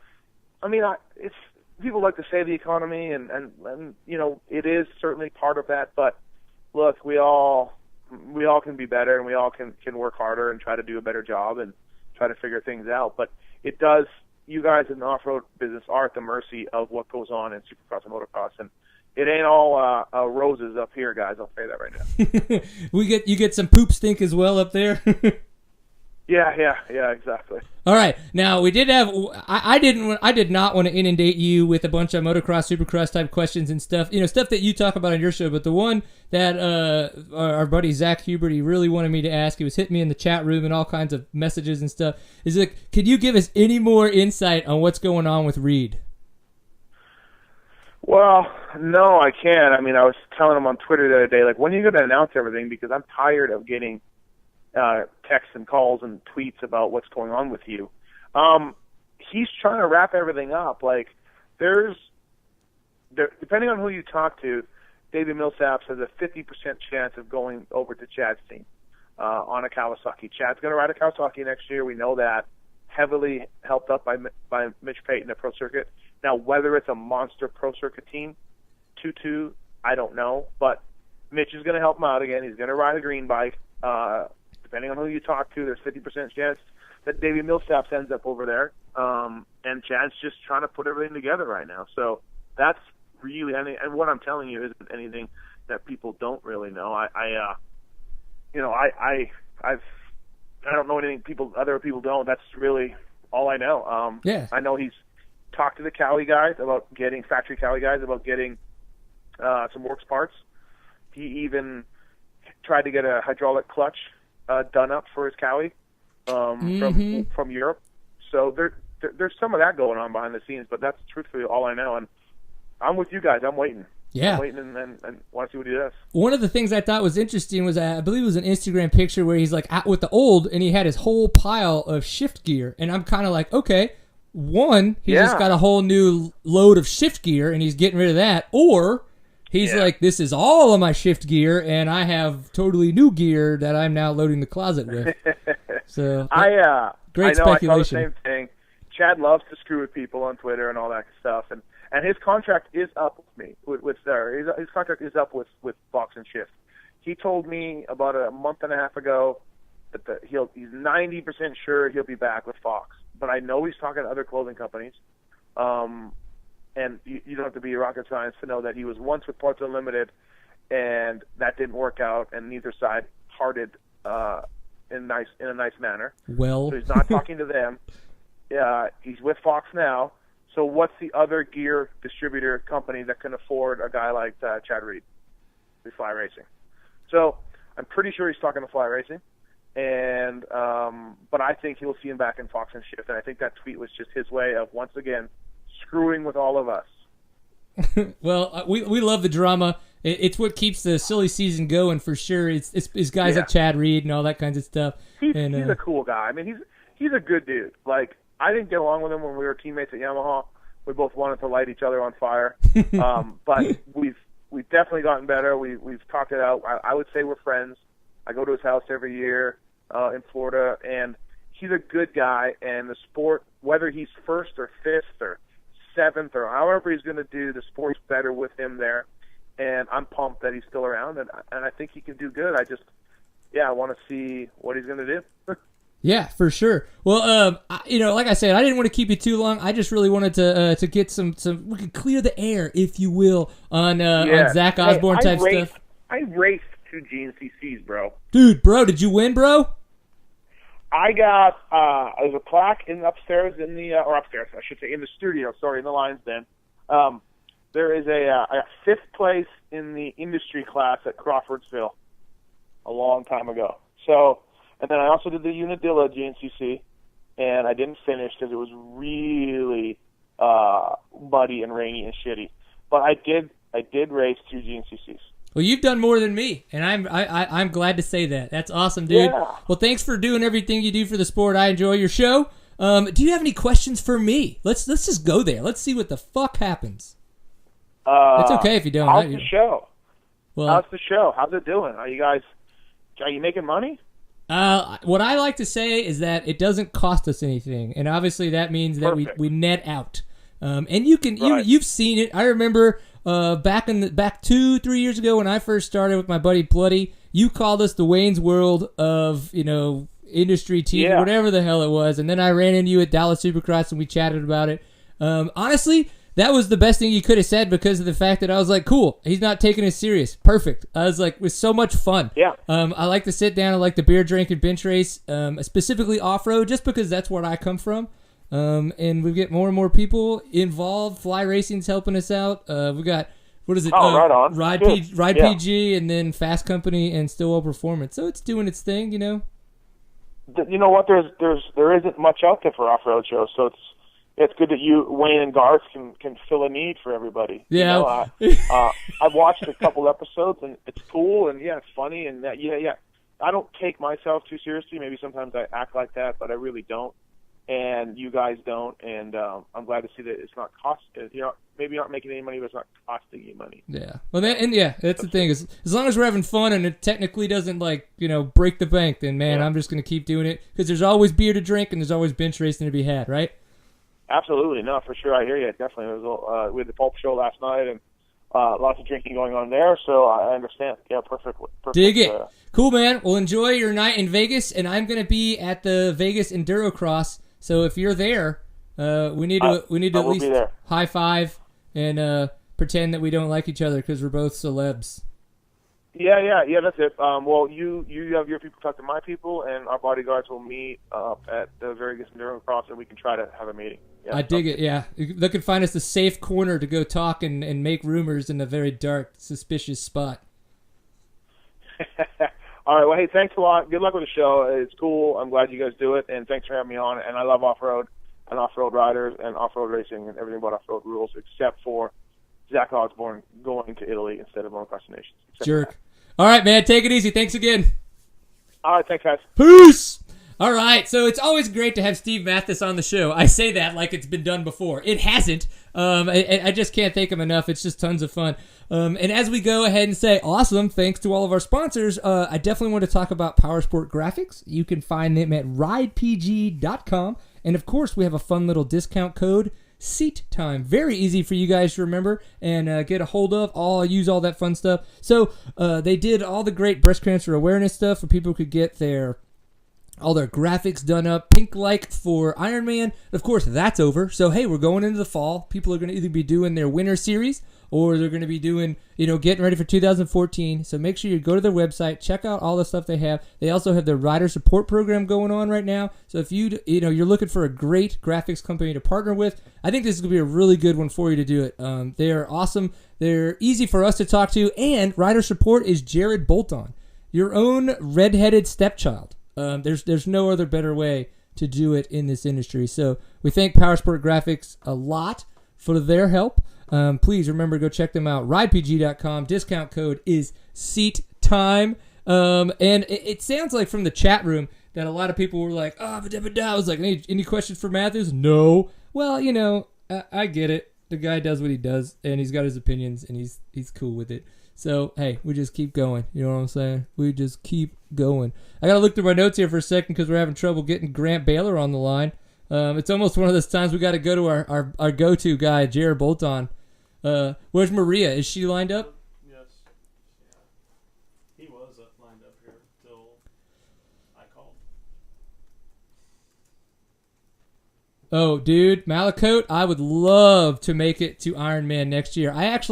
I mean, it's people like to say the economy, and it is certainly part of that. But look, we all can be better, and we all can work harder and try to do a better job and try to figure things out. But it does. You guys in the off-road business are at the mercy of what goes on in Supercross and motocross, and it ain't all roses up here, guys. I'll say that right now. You get some poop stink as well up there. Yeah, exactly. All right, now we did have. I did not want to inundate you with a bunch of motocross, supercross type questions and stuff. Stuff that you talk about on your show. But the one that our buddy Zach Hubert, he really wanted me to ask. He was hitting me in the chat room and all kinds of messages and stuff. Is like, could you give us any more insight on what's going on with Reed? Well, no, I can't. I mean, I was telling him on Twitter the other day, like, when are you going to announce everything? Because I'm tired of getting texts and calls and tweets about what's going on with you. He's trying to wrap everything up. Like, depending on who you talk to, David Millsaps has a 50% chance of going over to Chad's team on a Kawasaki. Chad's going to ride a Kawasaki next year. We know that. Heavily helped up by Mitch Payton at Pro Circuit. Now, whether it's a monster Pro Circuit team, 2-2, I don't know. But Mitch is going to help him out again. He's going to ride a green bike. Depending on who you talk to, there's 50% chance that David Millsaps ends up over there. And Chad's just trying to put everything together right now. So that's really, and what I'm telling you isn't anything that people don't really know. I don't know anything other people don't. That's really all I know. Yeah. I know he's talked to the factory Cali guys about getting some works parts. He even tried to get a hydraulic clutch done up for his Cali from Europe. So there's some of that going on behind the scenes, but that's truthfully all I know. And I'm with you guys. I'm waiting. Yeah. I'm waiting and want to see what he does. One of the things I thought was interesting was, I believe it was an Instagram picture where he's like out with the old and he had his whole pile of shift gear. And I'm kind of like, okay, one, he just got a whole new load of shift gear and he's getting rid of that. Or he's like, this is all of my shift gear and I have totally new gear that I'm now loading the closet with. So great speculation. I saw the same thing. Chad loves to screw with people on Twitter and all that stuff. And his contract is up with me. His contract is up with Fox and Shift. He told me about a month and a half ago that he's 90% sure he'll be back with Fox. But I know he's talking to other clothing companies. And you don't have to be rocket science to know that he was once with Parts Unlimited, and that didn't work out, and neither side parted in a nice manner. Well, so he's not talking to them. He's with Fox now. So what's the other gear distributor company that can afford a guy like Chad Reed, with Fly Racing? So I'm pretty sure he's talking to Fly Racing, and but I think he'll see him back in Fox and Shift, and I think that tweet was just his way of once again screwing with all of us. Well, we love the drama. It's what keeps the silly season going for sure. It's guys like Chad Reed and all that kinds of stuff. He's a cool guy. I mean, he's a good dude. Like, I didn't get along with him when we were teammates at Yamaha. We both wanted to light each other on fire. But we've definitely gotten better. We've talked it out. I would say we're friends. I go to his house every year in Florida, and he's a good guy. And the sport, whether he's first or fifth or seventh or however he's going to do, the sport's better with him there. And I'm pumped that he's still around, and I think he can do good. I want to see what he's going to do. Yeah, for sure. Well, like I said, I didn't want to keep you too long. I just really wanted to get some we could clear the air, if you will, on Zach Osborne type stuff. I raced 2 GNCCs, bro. Dude, did you win, bro? I got there's a plaque upstairs in the in the studio. Sorry, in the lion's den. There is a 5th place in the industry class at Crawfordsville a long time ago. So, and then I also did the Unadilla GNCC, and I didn't finish because it was really muddy and rainy and shitty. But I did race 2 GNCCs. Well, you've done more than me, and I'm glad to say that. That's awesome, dude. Yeah. Well, thanks for doing everything you do for the sport. I enjoy your show. Do you have any questions for me? Let's just go there. Let's see what the fuck happens. It's okay if you don't. How's the show? Well, how's the show? How's it doing? Are you making money? What I like to say is that it doesn't cost us anything, and obviously that means that we net out. And you've seen it. I remember back 2-3 years ago when I first started with my buddy Plutty, you called us the Wayne's World of industry TV, whatever the hell it was, and then I ran into you at Dallas Supercross and we chatted about it. Honestly, that was the best thing you could have said because of the fact that I was like, cool, he's not taking it serious. Perfect. I was like, it was so much fun. Yeah. I like to sit down. I like the beer drink and bench race, specifically off-road, just because that's where I come from. And we get more and more people involved. Fly Racing's helping us out. We got, what is it? Right on. Ride PG, and then Fast Company and Stillwell Performance. So it's doing its thing, You know what? There isn't much out there for off-road shows, so it's good that you, Wayne and Garth, can fill a need for everybody. Yeah. I've watched a couple episodes, and it's cool, and it's funny, and I don't take myself too seriously. Maybe sometimes I act like that, but I really don't. And you guys don't, and I'm glad to see that it's not maybe you're not making any money, but it's not costing you money. Yeah. Well, that's the thing. As long as we're having fun and it technically doesn't break the bank, then man, I'm just gonna keep doing it because there's always beer to drink and there's always bench racing to be had, right? Absolutely, no, for sure. I hear you. Definitely, we had the Pulp show last night, and lots of drinking going on there, so I understand. Yeah, perfect. Dig it. Cool, man. Well, enjoy your night in Vegas, and I'm gonna be at the Vegas Enduro Cross. So if you're there, we need to at least high five and pretend that we don't like each other because we're both celebs. Yeah, that's it. Well, you have your people talk to my people, and our bodyguards will meet at the Vegas Enduro Cross, and we can try to have a meeting. Yeah, I dig it. Yeah, they can find us a safe corner to go talk and make rumors in a very dark, suspicious spot. All right. Well, hey, thanks a lot. Good luck with the show. It's cool. I'm glad you guys do it, and thanks for having me on. And I love off-road and off-road riders and off-road racing and everything about off-road rules, except for Zach Osborne going to Italy instead of Motocross Nations. Jerk. All right, man. Take it easy. Thanks again. All right. Thanks, guys. Peace. All right, so it's always great to have Steve Mathis on the show. I say that like it's been done before. It hasn't. I just can't thank him enough. It's just tons of fun. And as we go ahead and say awesome, thanks to all of our sponsors, I definitely want to talk about Powersport Graphics. You can find them at ridepg.com. And, of course, we have a fun little discount code, Seat Time. Very easy for you guys to remember and get a hold of. Use all that fun stuff. So they did all the great breast cancer awareness stuff where people could get all their graphics done up, pink-like for Ironman. Of course, that's over. So, hey, we're going into the fall. People are going to either be doing their winter series or they're going to be doing, getting ready for 2014. So make sure you go to their website, check out all the stuff they have. They also have their rider support program going on right now. So if you're looking for a great graphics company to partner with, I think this is going to be a really good one for you to do it. They are awesome. They're easy for us to talk to. And rider support is Jared Bolton, your own redheaded stepchild. There's no other better way to do it in this industry. So we thank Powersport Graphics a lot for their help. Please remember to go check them out. RidePG.com. Discount code is SeatTime. And it sounds like from the chat room that a lot of people were like, I was like, any questions for Matthews? No. Well, I get it. The guy does what he does, and he's got his opinions, and he's cool with it. So, hey, we just keep going. You know what I'm saying? We just keep going. I got to look through my notes here for a second because we're having trouble getting Grant Baylor on the line. It's almost one of those times we got to go to our go-to guy, Jared Bolton. Where's Maria? Is she lined up? Yes. Yeah. He was lined up here till I called. Oh, dude, Malakote, I would love to make it to Ironman next year. I had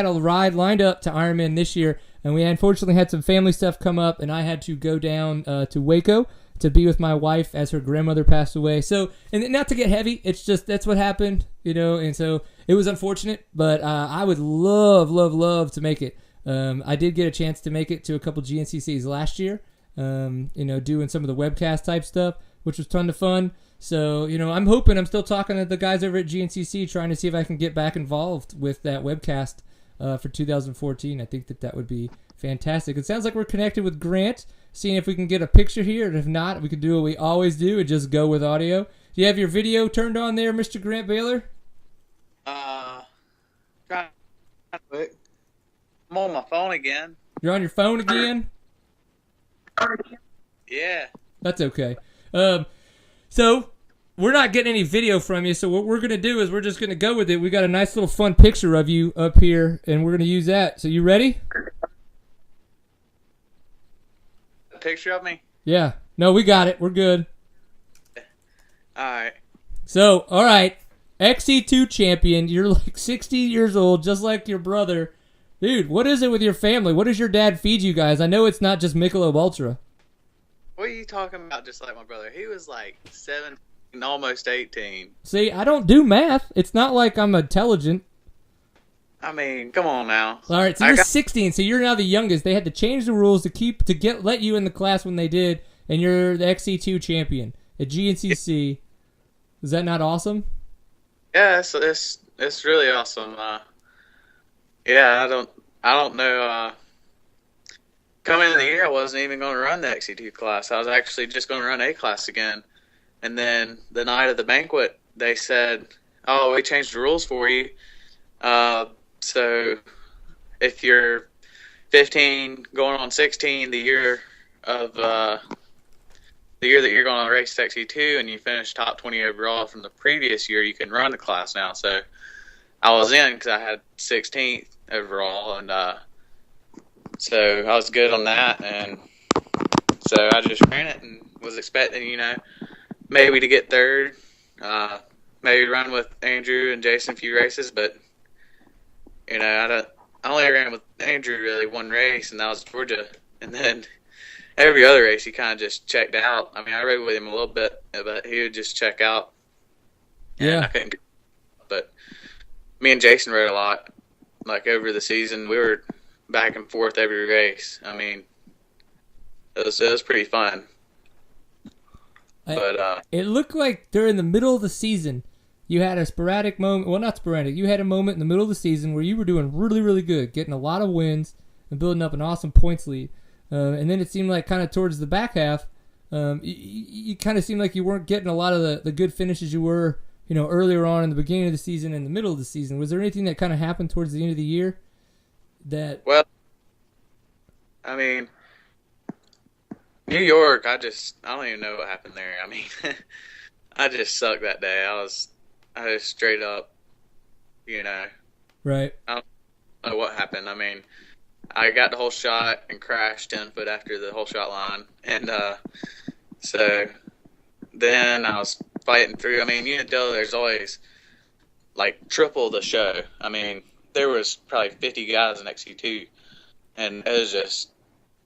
a ride lined up to Ironman this year, and we unfortunately had some family stuff come up, and I had to go down to Waco to be with my wife as her grandmother passed away. So, and not to get heavy, it's just that's what happened, and so it was unfortunate, but I would love to make it. I did get a chance to make it to a couple GNCCs last year, doing some of the webcast type stuff, which was a ton of fun. So, I'm hoping, I'm still talking to the guys over at GNCC, trying to see if I can get back involved with that webcast for 2014. I think that would be fantastic. It sounds like we're connected with Grant, seeing if we can get a picture here, and if not, we can do what we always do and just go with audio. Do you have your video turned on there, Mr. Grant Baylor? Trying to quick. I'm on my phone again. You're on your phone again? Yeah. That's okay. So we're not getting any video from you, so what we're going to do is we're just going to go with it. We got a nice little fun picture of you up here, and we're going to use that. So you ready? A picture of me? Yeah. No, we got it. We're good. All right. So, all right. XC2 champion. You're like 60 years old, just like your brother. Dude, what is it with your family? What does your dad feed you guys? I know it's not just Michelob Ultra. What are you talking about? Just like my brother. He was like 17, almost 18. See, I don't do math. It's not like I'm intelligent. I mean, come on now. All right, so you're 16, so you're now the youngest. They had to change the rules to let you in the class when they did, and you're the XC2 champion. at GNCC. Is that not awesome? Yeah, it's really awesome. Yeah, I don't know. Coming into the year, I wasn't even going to run the XC2 class. I was actually just going to run A class again. And then the night of the banquet, they said, "Oh, we changed the rules for you. So if you're 15 going on 16 the year that you're going to race XC2 and you finish top 20 overall from the previous year, you can run the class now." So I was in because I had 16th overall, and so I was good on that, and so I just ran it and was expecting, maybe to get third, maybe run with Andrew and Jason a few races, but I only ran with Andrew really one race, and that was Georgia, and then every other race he kind of just checked out. I mean, I rode with him a little bit, but he would just check out. And I couldn't. But me and Jason rode a lot. Like over the season, we were back and forth every race. I mean, it was pretty fun. But it looked like during the middle of the season, you had a sporadic moment. Well, not sporadic. You had a moment in the middle of the season where you were doing really, really good, getting a lot of wins and building up an awesome points lead. And then it seemed like kind of towards the back half, you kind of seemed like you weren't getting a lot of the good finishes you were, earlier on in the beginning of the season and the middle of the season. Was there anything that kind of happened towards the end of the year that? Well, I mean, New York, I don't even know what happened there. I mean, I just sucked that day. I just straight up, Right. I don't know what happened. I mean, I got the whole shot and crashed 10 foot after the whole shot line. And so then I was fighting through. I mean, you can tell there's always like triple the show. I mean, there was probably 50 guys in XC2. And it was just,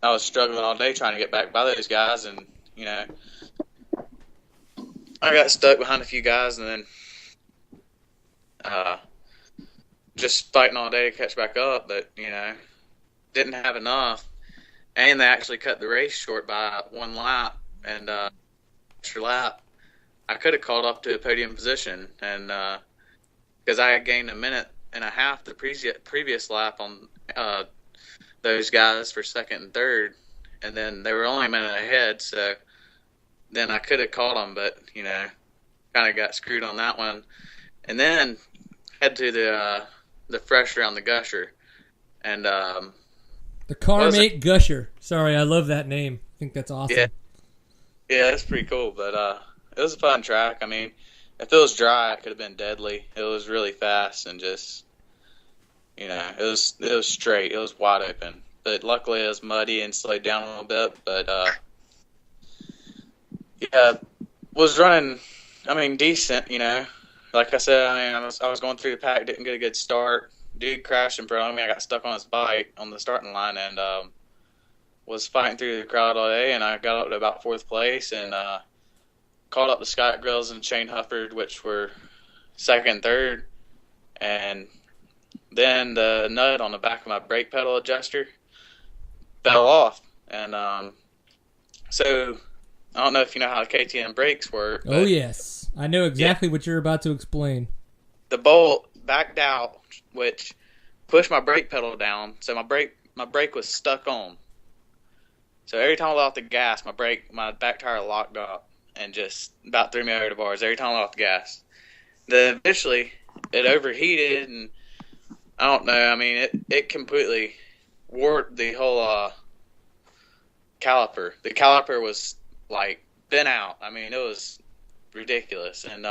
I was struggling all day trying to get back by those guys. And, I got stuck behind a few guys and then just fighting all day to catch back up. But, didn't have enough, and they actually cut the race short by one lap, and extra lap, I could have called up to a podium position, and because I had gained a minute and a half the previous lap on those guys for second and third, and then they were only a minute ahead, so then I could have called them, but kind of got screwed on that one, and then head to the fresh around the Gusher, and the Car-Mate Gusher. Sorry, I love that name. I think that's awesome. Yeah, that's pretty cool. But it was a fun track. I mean, if it was dry, it could have been deadly. It was really fast and just, it was straight. It was wide open. But luckily, it was muddy and slowed down a little bit. But was running. I mean, decent. Like I said, I was going through the pack, didn't get a good start. Dude crashed in front of me. I got stuck on his bike on the starting line and was fighting through the crowd all day. And I got up to about fourth place and called up the Scott Grills and Shane Hufford, which were second and third. And then the nut on the back of my brake pedal adjuster fell off. And so I don't know if you know how KTM brakes work. Oh, yes. I know exactly what you're about to explain. The bolt backed out, which pushed my brake pedal down, so my brake was stuck on. So every time I let off the gas, my back tire locked up and just about threw me over the bars every time I let off the gas. Then eventually it overheated, and I don't know. I mean, it completely warped the whole caliper. The caliper was like bent out. I mean, it was ridiculous, and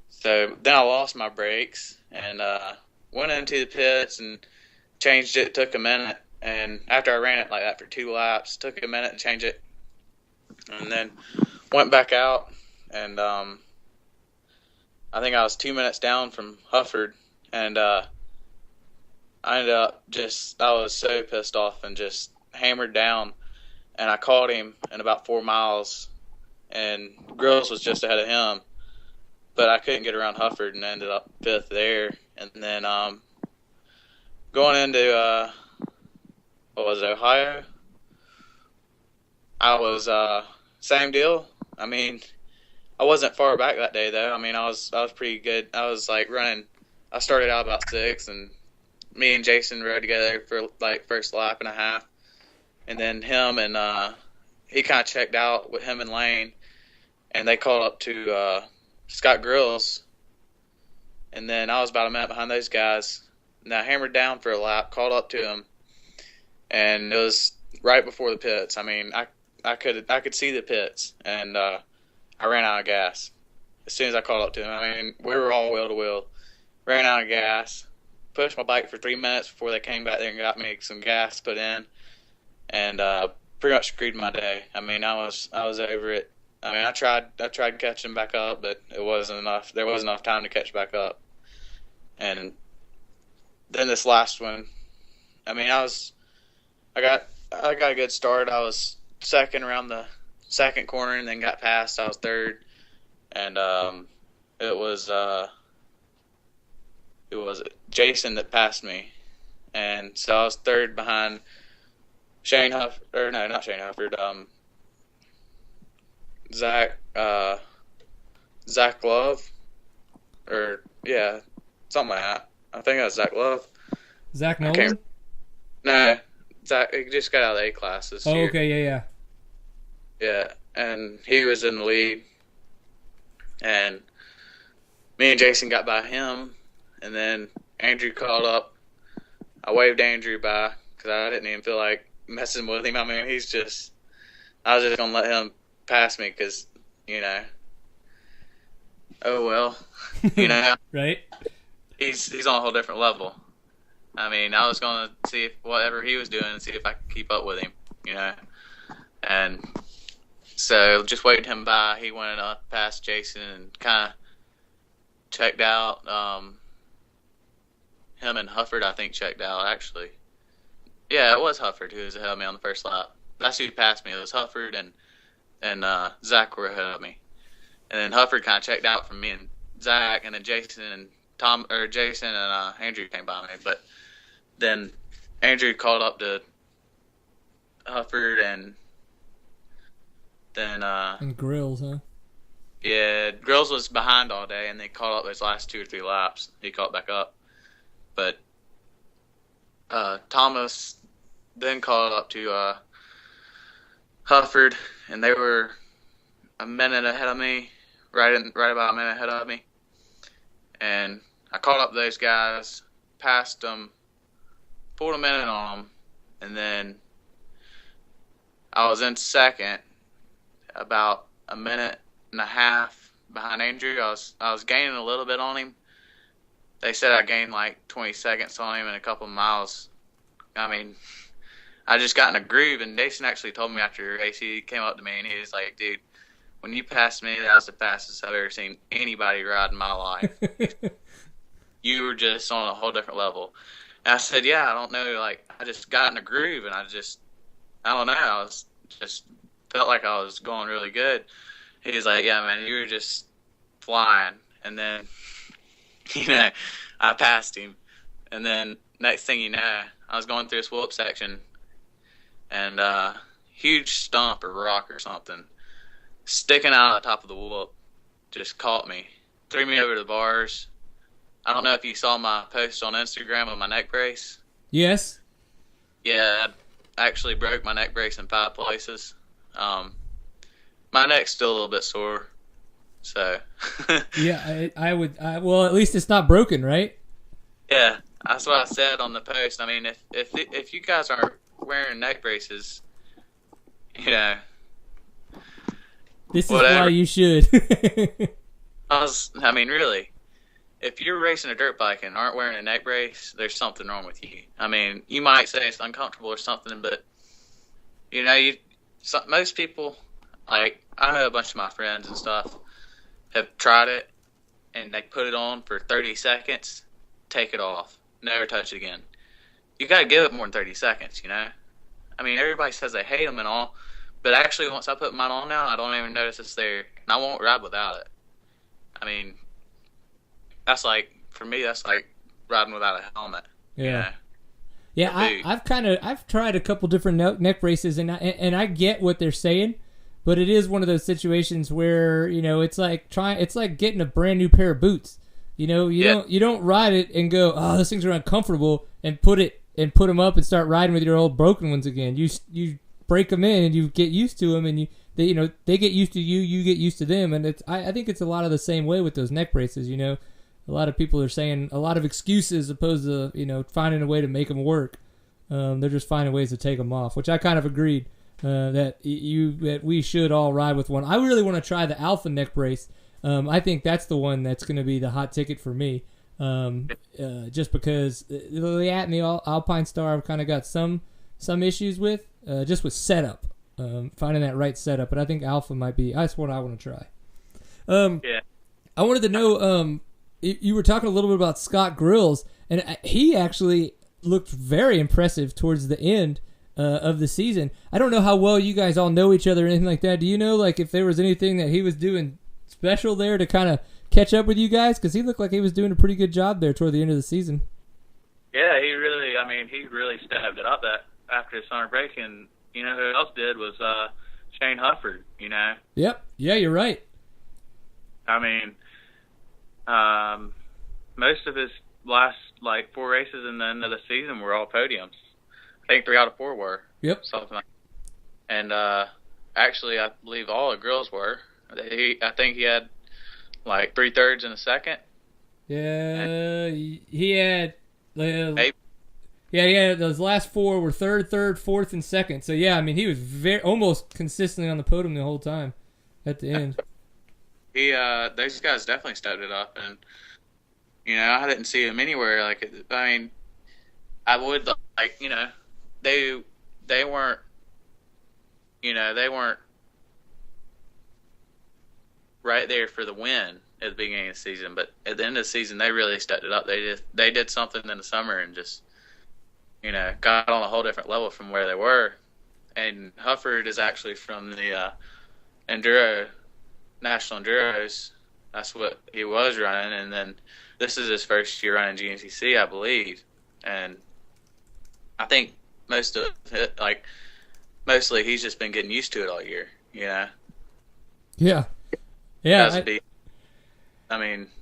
so then I lost my brakes and went into the pits and changed it. Took a minute, and after I ran it like that for 2 laps, took a minute to change it, and then went back out. And I think I was 2 minutes down from Hufford, and I ended up I was so pissed off and just hammered down. And I caught him in about 4 miles, and Grills was just ahead of him. But I couldn't get around Hufford and ended up fifth there. And then going into, Ohio? I was, same deal. I mean, I wasn't far back that day though. I mean, I was pretty good. I was like running. I started out about 6, and me and Jason rode together for like first lap and a half, and then him and he kind of checked out with him and Lane, and they called up to Scott Grills, and then I was about a minute behind those guys. And I hammered down for a lap, called up to him, and it was right before the pits. I mean, I could see the pits, and I ran out of gas as soon as I called up to him. I mean, we were all wheel to wheel. Ran out of gas, pushed my bike for 3 minutes before they came back there and got me some gas put in, and pretty much screwed my day. I mean, I was over it. I mean, I tried catching back up, but it wasn't enough. There wasn't enough time to catch back up. And then this last one, I mean, I got a good start. I was second around the second corner, and then got passed. I was third, and it was Jason that passed me, and so I was third behind Shane Huff, or no, not Shane Hufford, Zach Love, or yeah, something like that. I think that was Zach Love. Zach Nolan? No, Zach. He just got out of the A class this year. Okay, yeah. Yeah, and he was in the lead, and me and Jason got by him, and then Andrew called up. I waved Andrew by because I didn't even feel like messing with him. I mean, I was just going to let him pass me because, oh well, Right? He's on a whole different level. I mean, I was going to see if whatever he was doing and see if I could keep up with him, And so just waited him by. He went up past Jason and kind of checked out. Him and Hufford, I think, checked out, actually. Yeah, it was Hufford who was ahead of me on the first lap. That's who passed me. It was Hufford and Zach were ahead of me. And then Hufford kind of checked out from me and Zach, and then Jason and Andrew came by me. But then Andrew called up to Hufford, and then and Grills, huh? Yeah, Grills was behind all day, and they caught up those last 2 or 3 laps. He caught back up. But Thomas then called up to Hufford, and they were a minute ahead of me, right about a minute ahead of me. And I called up those guys, passed them, pulled a minute on them, and then I was in second, about a minute and a half behind Andrew. I was gaining a little bit on him. They said I gained like 20 seconds on him in a couple of miles. I mean, I just got in a groove, and Jason actually told me after the race, he came up to me and he was like, dude, when you passed me, that was the fastest I've ever seen anybody ride in my life. You were just on a whole different level. And I said, yeah, I don't know, like, I just got in a groove, and I don't know, I was just felt like I was going really good. He was like, yeah, man, you were just flying. And then, I passed him. And then next thing you know, I was going through a swoop section, and huge stump or rock or something sticking out of the top of the whoop just caught me, threw me over the bars. I don't know if you saw my post on Instagram of my neck brace. Yes. Yeah, I actually broke my neck brace in 5 places. My neck's still a little bit sore, so. Yeah, well, at least it's not broken, right? Yeah, that's what I said on the post. I mean, if you guys aren't wearing neck braces, this is whatever. why you should. I mean, really, if you're racing a dirt bike and aren't wearing a neck brace, there's something wrong with you. I mean, you might say it's uncomfortable or something, but most people, like, I know a bunch of my friends and stuff have tried it, and they put it on for 30 seconds, take it off, never touch it again. You got to give it more than 30 seconds, I mean, everybody says they hate them and all, but actually once I put mine on now, I don't even notice it's there, and I won't ride without it. I mean, for me, that's like riding without a helmet. Yeah. Yeah, I've tried a couple different neck braces, and I get what they're saying, but it is one of those situations where, you know, it's like getting a brand new pair of boots. You know, you don't ride it and go, oh, those things are uncomfortable, and put them up and start riding with your old broken ones again. You break them in and you get used to them, and they get used to you, you get used to them, and I think it's a lot of the same way with those neck braces. You know, a lot of people are saying a lot of excuses opposed to, you know, finding a way to make them work. They're just finding ways to take them off, which I kind of agreed that we should all ride with one. I really want to try the Alpha neck brace. I think that's the one that's going to be the hot ticket for me. Just because the At and the Alpine Star I've kind of got some issues with, just with setup, finding that right setup. But I think Alpha might be. That's what I want to try. I wanted to know. You were talking a little bit about Scott Grills, and he actually looked very impressive towards the end of the season. I don't know how well you guys all know each other or anything like that. Do you know, like, if there was anything that he was doing special there to kind of catch up with you guys? Because he looked like he was doing a pretty good job there toward the end of the season. Yeah, he really stepped it up that after the summer break, and you know who else did was Shane Hufford. You know. Yep. Yeah, you're right. I mean, most of his last 4 races in the end of the season were all podiums. I think 3 out of 4 were. Yep. Something like that. And actually, I believe all the girls were. I think he had 3/3 and a second. Yeah, he had. Maybe. Yeah. Those last 4 were third, fourth, and second. So yeah, I mean, he was almost consistently on the podium the whole time at the end. Those guys definitely stepped it up, and you know, I didn't see him anywhere. I would they weren't, they weren't right there for the win at the beginning of the season, but at the end of the season, they really stepped it up. They did something in the summer and just, got on a whole different level from where they were. And Hufford is actually from the National Enduros. That's what he was running, and then this is his first year running GNCC, I believe. And I think mostly he's just been getting used to it all year, Yeah. Definitely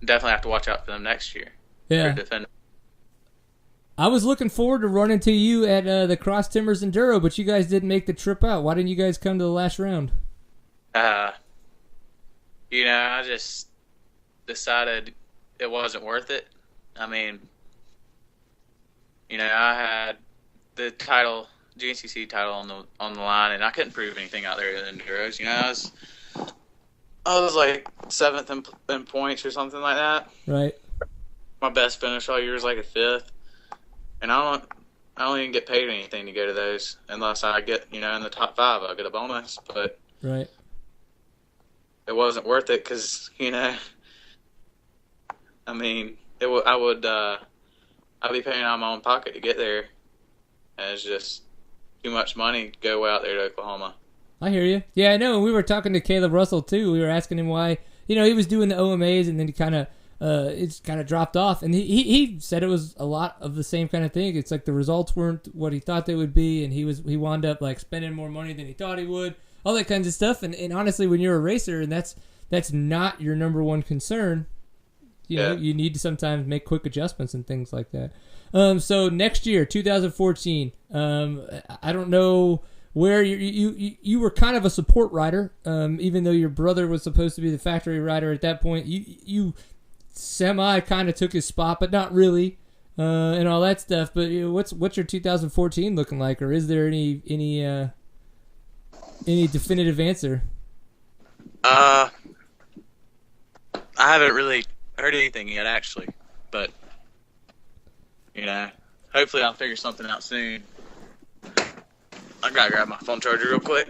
have to watch out for them next year. Yeah. I was looking forward to running to you at the Cross Timbers Enduro, but you guys didn't make the trip out. Why didn't you guys come to the last round? I just decided it wasn't worth it. I had the GNCC title on the line, and I couldn't prove anything out there in Enduros. I was 7th in points or something like that. Right. My best finish all year was a 5th, and I don't even get paid anything to go to those unless I get in the top 5. I'll get a bonus, but right. It wasn't worth it because I'd be paying out of my own pocket to get there, and it's just too much money to go out there to Oklahoma. I hear you. Yeah, I know. We were talking to Caleb Russell too. We were asking him why, he was doing the OMAs, and then he kind of dropped off. And he said it was a lot of the same kind of thing. It's like the results weren't what he thought they would be, and he wound up spending more money than he thought he would. All that kinds of stuff. And honestly, when you're a racer and that's not your number one concern, you need to sometimes make quick adjustments and things like that. So next year, 2014, I don't know where you were kind of a support rider, even though your brother was supposed to be the factory rider at that point. You semi kind of took his spot, but not really, and all that stuff. But what's your 2014 looking like, or is there any definitive answer? I haven't really heard anything yet, actually, but hopefully I'll figure something out soon. I gotta grab my phone charger real quick.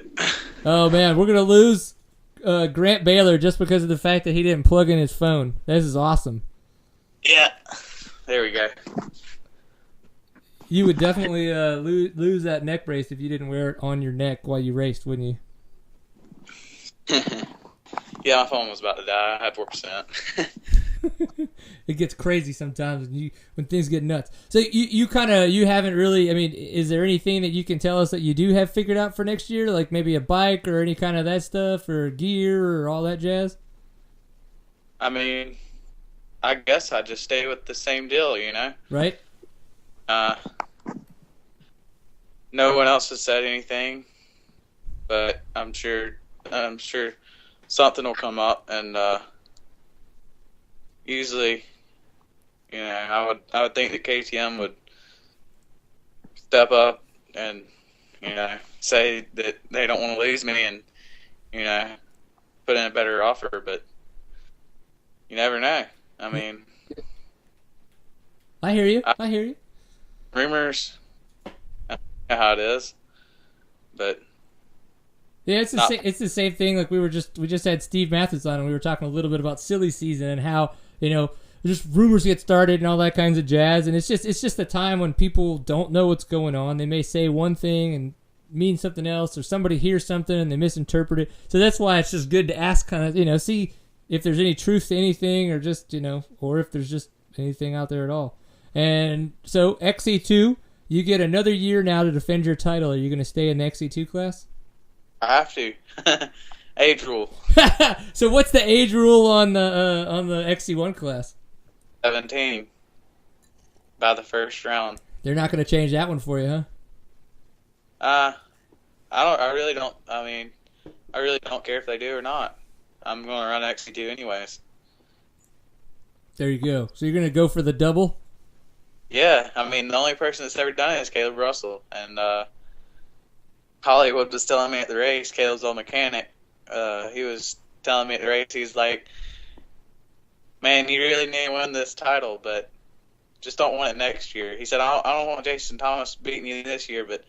Oh man, we're gonna lose Grant Baylor just because of the fact that he didn't plug in his phone. This is awesome. Yeah, there we go. You would definitely lose that neck brace if you didn't wear it on your neck while you raced, wouldn't you? Yeah, my phone was about to die. I had 4%. It gets crazy sometimes when things get nuts. So you kind of you haven't really. I mean, is there anything that you can tell us that you do have figured out for next year, like maybe a bike or any kind of that stuff, or gear or all that jazz? I mean, I guess I just stay with the same deal, you know. Right. No one else has said anything, but I'm sure something will come up, and usually, you know, I would think that KTM would step up and, you know, say that they don't want to lose me and, you know, put in a better offer, but you never know. I mean, I hear you. I hear you. Rumors, I know how it is, but yeah, it's the same thing. Like we just had Steve Mathis on, and we were talking a little bit about silly season and how, you know, just rumors get started and all that kinds of jazz, and it's just a time when people don't know what's going on. They may say one thing and mean something else, or somebody hears something and they misinterpret it. So that's why it's just good to ask, kind of, you know, see if there's any truth to anything, or just, you know, or if there's just anything out there at all. And so XC2, you get another year now to defend your title. Are you going to stay in the XC2 class? I have to. Age rule. So what's the age rule on the XC1 class? 17 by the first round. They're not going to change that one for you, huh? I really don't. I mean, I really don't care if they do or not. I'm going to run XC2 anyways. There you go. So you're going to go for the double? Yeah, I mean, the only person that's ever done it is Caleb Russell. And Hollywood was telling me at the race, Caleb's old mechanic, he was telling me at the race, he's like, man, you really need to win this title, but just don't win it next year. He said, I don't want Jason Thomas beating you this year, but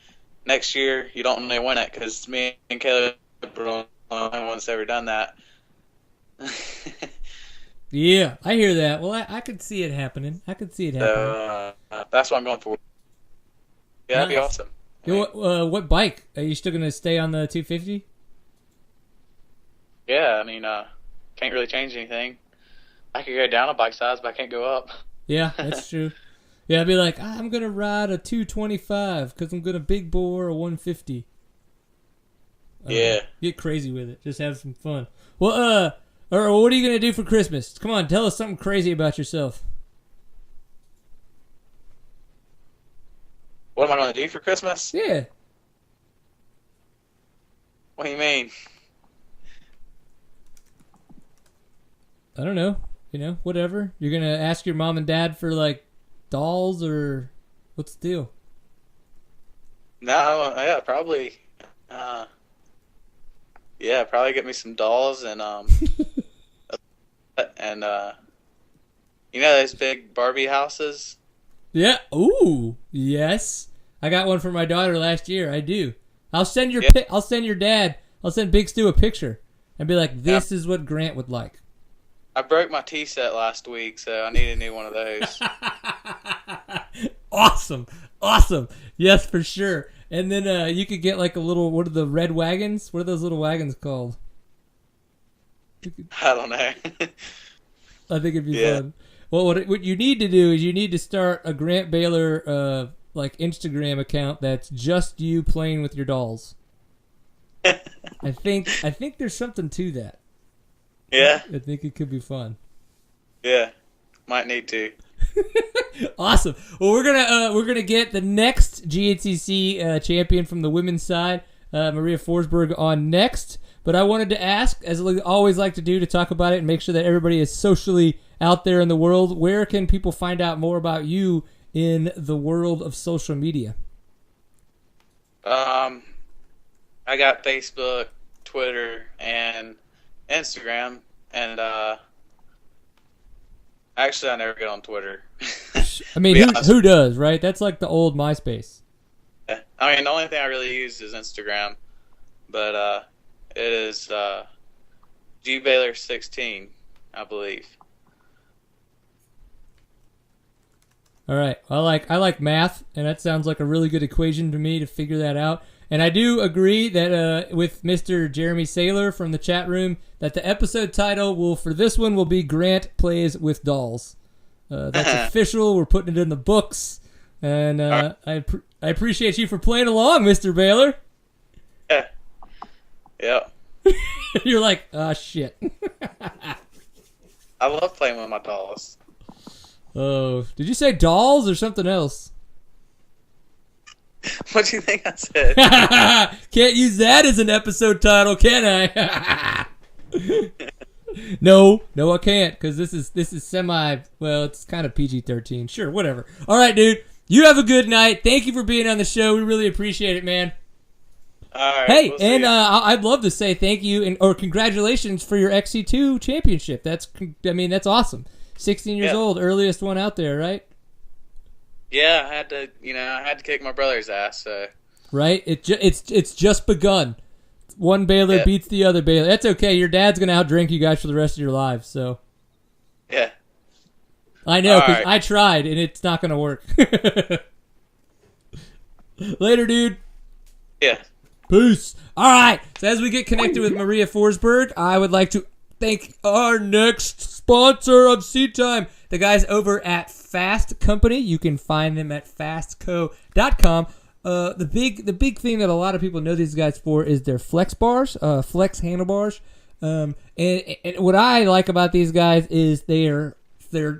next year you don't really win it, because me and Caleb are the only ones that's ever done that. Yeah, I hear that. Well, I could see it happening. So that's what I'm going for. Yeah, that'd be awesome. What bike? Are you still going to stay on the 250? Yeah, I mean, can't really change anything. I could go down a bike size, but I can't go up. Yeah, that's true. Yeah, I'd be like, I'm going to ride a 225 because I'm going to big bore a 150. Yeah. Get crazy with it. Just have some fun. Well, or what are you going to do for Christmas? Come on, tell us something crazy about yourself. What am I going to do for Christmas? Yeah. What do you mean? I don't know. You know, whatever. You're going to ask your mom and dad for, like, dolls, or what's the deal? No, yeah, probably. Yeah, probably get me some dolls and and you know those big Barbie houses? Yeah. Ooh. Yes. I got one for my daughter last year. I do. I'll send your I'll send your dad. I'll send Big Stu a picture and be like, "This is what Grant would like." I broke my tea set last week, so I need a new one of those. Awesome. Yes, for sure. And then you could get like a little. What are the red wagons? What are those little wagons called? I don't know. I think it'd be fun. Well, what you need to do is you need to start a Grant Baylor like Instagram account that's just you playing with your dolls. I think there's something to that. Yeah. I think it could be fun. Yeah. Might need to. Awesome. Well, we're gonna get the next GNCC champion from the women's side, Maria Forsberg, on next. But I wanted to ask, as I always like to do, to talk about it and make sure that everybody is socially out there in the world. Where can people find out more about you in the world of social media? I got Facebook, Twitter, and Instagram, and actually I never get on Twitter. I mean, who does, right? That's like the old MySpace. Yeah. I mean, the only thing I really use is Instagram, but it is GBaylor16, I believe. All right. I like math, and that sounds like a really good equation to me to figure that out. And I do agree that with Mr. Jeremy Saylor from the chat room that the episode title for this one will be Grant Plays with Dolls. That's official. We're putting it in the books. And I appreciate you for playing along, Mr. Baylor. Yeah. Yep. You're like, shit. I love playing with my dolls. Oh, did you say dolls or something else? What do you think I said? Can't use that as an episode title, can I? No, I can't, because this is semi. Well, it's kind of PG-13. Sure, whatever. All right, dude. You have a good night. Thank you for being on the show. We really appreciate it, man. All right. Hey, we'll and I'd love to say thank you or congratulations for your XC2 championship. That's awesome. 16 years old, earliest one out there, right? Yeah, I had to kick my brother's ass. So. Right? It's just begun. One Baylor beats the other Baylor. That's okay. Your dad's gonna outdrink you guys for the rest of your lives. So. Yeah. I know, because I tried and it's not gonna work. Later, dude. Yeah. Peace. All right. So as we get connected with Maria Forsberg, I would like to thank our next sponsor of Seat Time, the guys over at Fast Company. You can find them at fastco.com. The big thing that a lot of people know these guys for is their flex bars, flex handlebars. And what I like about these guys is they're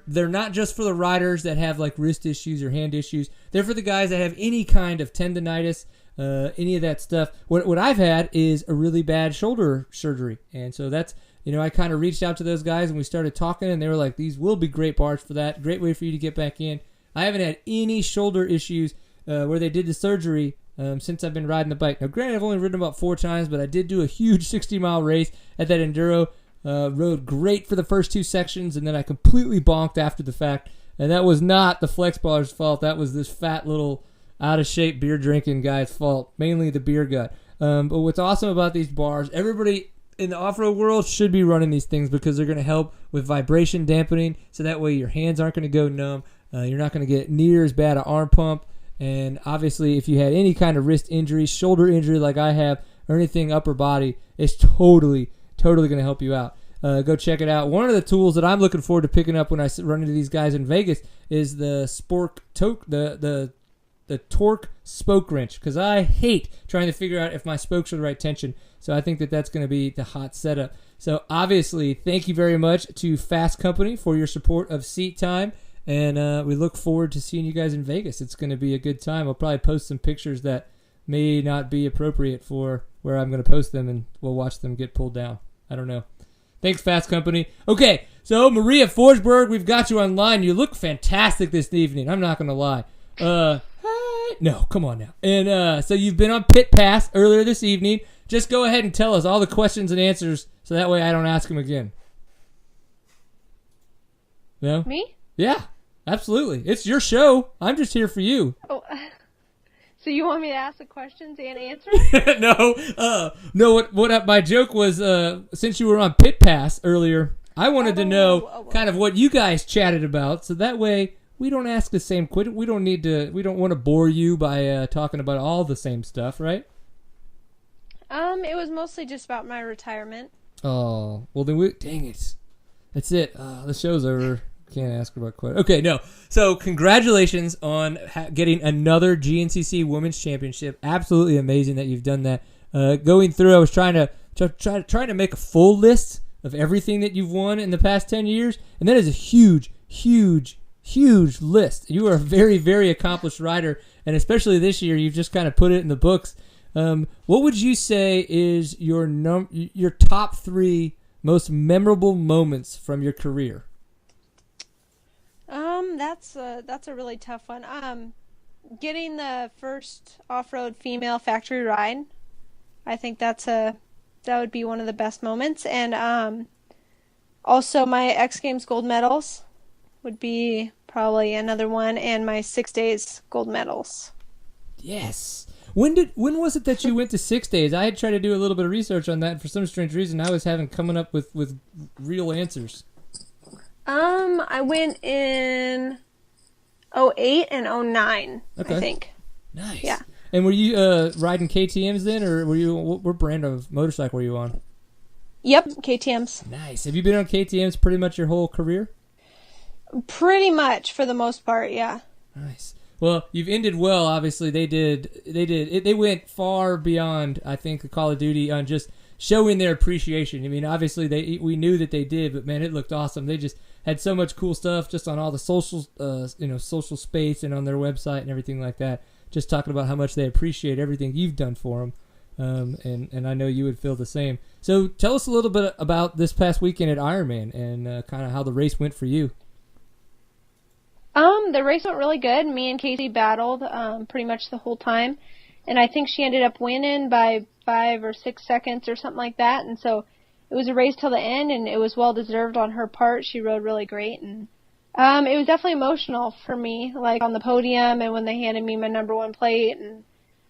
not just for the riders that have like wrist issues or hand issues. They're for the guys that have any kind of tendonitis, any of that stuff. What I've had is a really bad shoulder surgery, and so that's, I kind of reached out to those guys and we started talking, and they were like, these will be great bars for that. Great way for you to get back in. I haven't had any shoulder issues where they did the surgery since I've been riding the bike. Now, granted, I've only ridden about 4 times, but I did do a huge 60-mile race at that Enduro. Rode great for the first 2 sections, and then I completely bonked after the fact. And that was not the flex bar's fault. That was this fat little out-of-shape beer-drinking guy's fault, mainly the beer gut. But what's awesome about these bars, everybody in the off-road world should be running these things because they're going to help with vibration dampening, so that way your hands aren't going to go numb. You're not going to get near as bad an arm pump. And obviously, if you had any kind of wrist injury, shoulder injury like I have, or anything upper body, it's totally going to help you out. Go check it out. One of the tools that I'm looking forward to picking up when I run into these guys in Vegas is the the torque spoke wrench, because I hate trying to figure out if my spokes are the right tension. So I think that's going to be the hot setup. So obviously, thank you very much to Fast Company for your support of Seat Time. And we look forward to seeing you guys in Vegas. It's going to be a good time. I'll probably post some pictures that may not be appropriate for where I'm going to post them, and we'll watch them get pulled down. I don't know. Thanks, Fast Company. Okay, so Maria Forsberg, we've got you online. You look fantastic this evening. I'm not going to lie. Hi. No, come on now. And so you've been on Pit Pass earlier this evening. Just go ahead and tell us all the questions and answers so that way I don't ask them again. No? Me? Yeah, absolutely. It's your show. I'm just here for you. Oh, so you want me to ask the questions and answer? No. What my joke was, since you were on Pit Pass earlier, I wanted to know kind of what you guys chatted about, so that way we don't ask the same question. We don't want to bore you by talking about all the same stuff, right? It was mostly just about my retirement. Oh, well then dang it. That's it. The show's over. Can't ask about questions. Okay, no. So congratulations on getting another GNCC Women's Championship. Absolutely amazing that you've done that. Going through, I was trying to make a full list of everything that you've won in the past 10 years, and that is a huge, huge, huge list. You are a very, very accomplished rider, and especially this year, you've just kind of put it in the books. What would you say is your top 3 most memorable moments from your career? That's a really tough one. Getting the first off-road female factory ride, I think that would be one of the best moments. And also my X Games gold medals would be probably another one, and my 6 days gold medals. Yes. When was it that you went to 6 days? I had tried to do a little bit of research on that, and for some strange reason, I was coming up with real answers. I went in 2008 and 2009, okay. I think. Nice. Yeah. And were you riding KTM's then, or were you what brand of motorcycle were you on? Yep, KTM's. Nice. Have you been on KTM's pretty much your whole career? Pretty much for the most part, yeah. Nice. Well, you've ended well. Obviously, they went far beyond, I think, the Call of Duty on just showing their appreciation. I mean, obviously, we knew that they did, but man, it looked awesome. They just had so much cool stuff just on all the social, social space and on their website and everything like that. Just talking about how much they appreciate everything you've done for them. And I know you would feel the same. So tell us a little bit about this past weekend at Ironman and kind of how the race went for you. The race went really good. Me and Casey battled pretty much the whole time, and I think she ended up winning by 5 or 6 seconds or something like that. And so it was a race till the end, and it was well deserved on her part. She rode really great, and it was definitely emotional for me, like on the podium and when they handed me my number 1 plate. And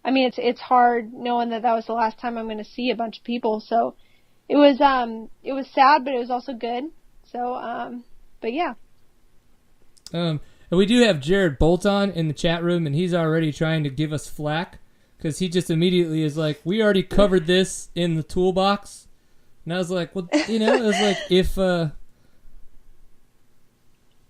I mean, it's hard knowing that was the last time I'm going to see a bunch of people. So it was sad, but it was also good. So but yeah. And we do have Jared Bolton in the chat room, and he's already trying to give us flack because he just immediately is like, we already covered this in the toolbox. And I was like, well, it was like if...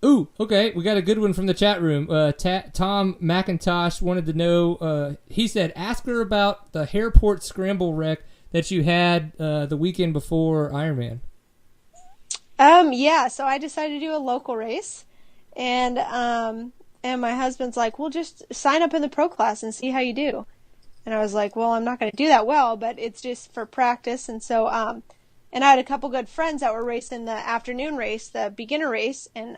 Ooh, okay, we got a good one from the chat room. Tom McIntosh wanted to know, he said, ask her about the Hairport Scramble wreck that you had the weekend before Ironman. Yeah, so I decided to do a local race. And my husband's like, well, just sign up in the pro class and see how you do. And I was like, well, I'm not going to do that well, but it's just for practice. And so, and I had a couple good friends that were racing the afternoon race, the beginner race. And,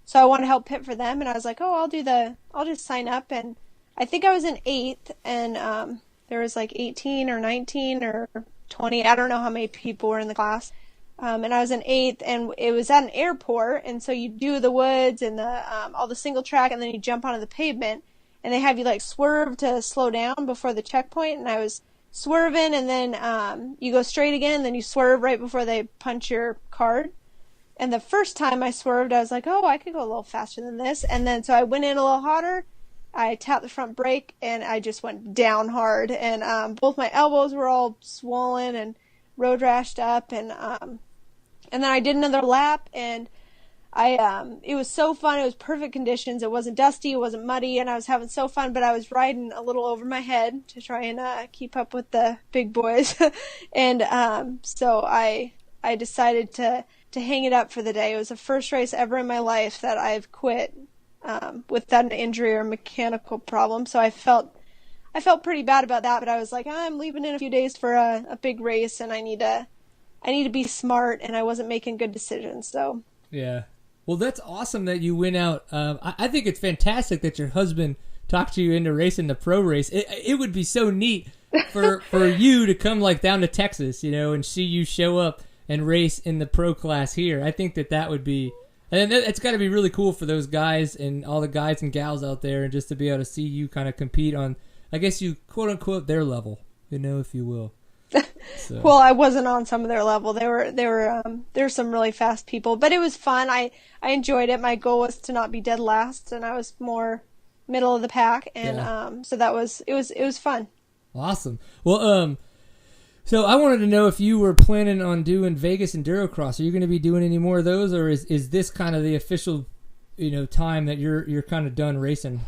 so I wanted to help pit for them. And I was like, oh, I'll just sign up. And I think I was in 8th, and, there was like 18 or 19 or 20. I don't know how many people were in the class. And I was in 8th, and it was at an airport, and so you do the woods and the all the single track, and then you jump onto the pavement, and they have you like swerve to slow down before the checkpoint, and I was swerving, and then you go straight again, and then you swerve right before they punch your card. And the first time I swerved, I was like, oh, I could go a little faster than this, and then so I went in a little hotter, I tapped the front brake, and I just went down hard, and both my elbows were all swollen and road rashed up, and then I did another lap, and it was so fun. It was perfect conditions. It wasn't dusty, it wasn't muddy, and I was having so fun, but I was riding a little over my head to try and keep up with the big boys. And so I decided to hang it up for the day. It was the first race ever in my life that I've quit without an injury or mechanical problem. So I felt pretty bad about that, but I was like, I'm leaving in a few days for a big race, and I need to be smart, and I wasn't making good decisions. So yeah, well, that's awesome that you went out. I think it's fantastic that your husband talked you into racing the pro race. It would be so neat for you to come like down to Texas, and see you show up and race in the pro class here. I think that would be, and it's got to be really cool for those guys and all the guys and gals out there, and just to be able to see you kind of compete on, I guess you quote unquote their level, if you will. So. Well, I wasn't on some of their level. There were some really fast people, but it was fun. I enjoyed it. My goal was to not be dead last, and I was more middle of the pack, and so it was fun. Awesome. Well, so I wanted to know if you were planning on doing Vegas Endurocross. Are you going to be doing any more of those, or is this kind of the official, time that you're kind of done racing?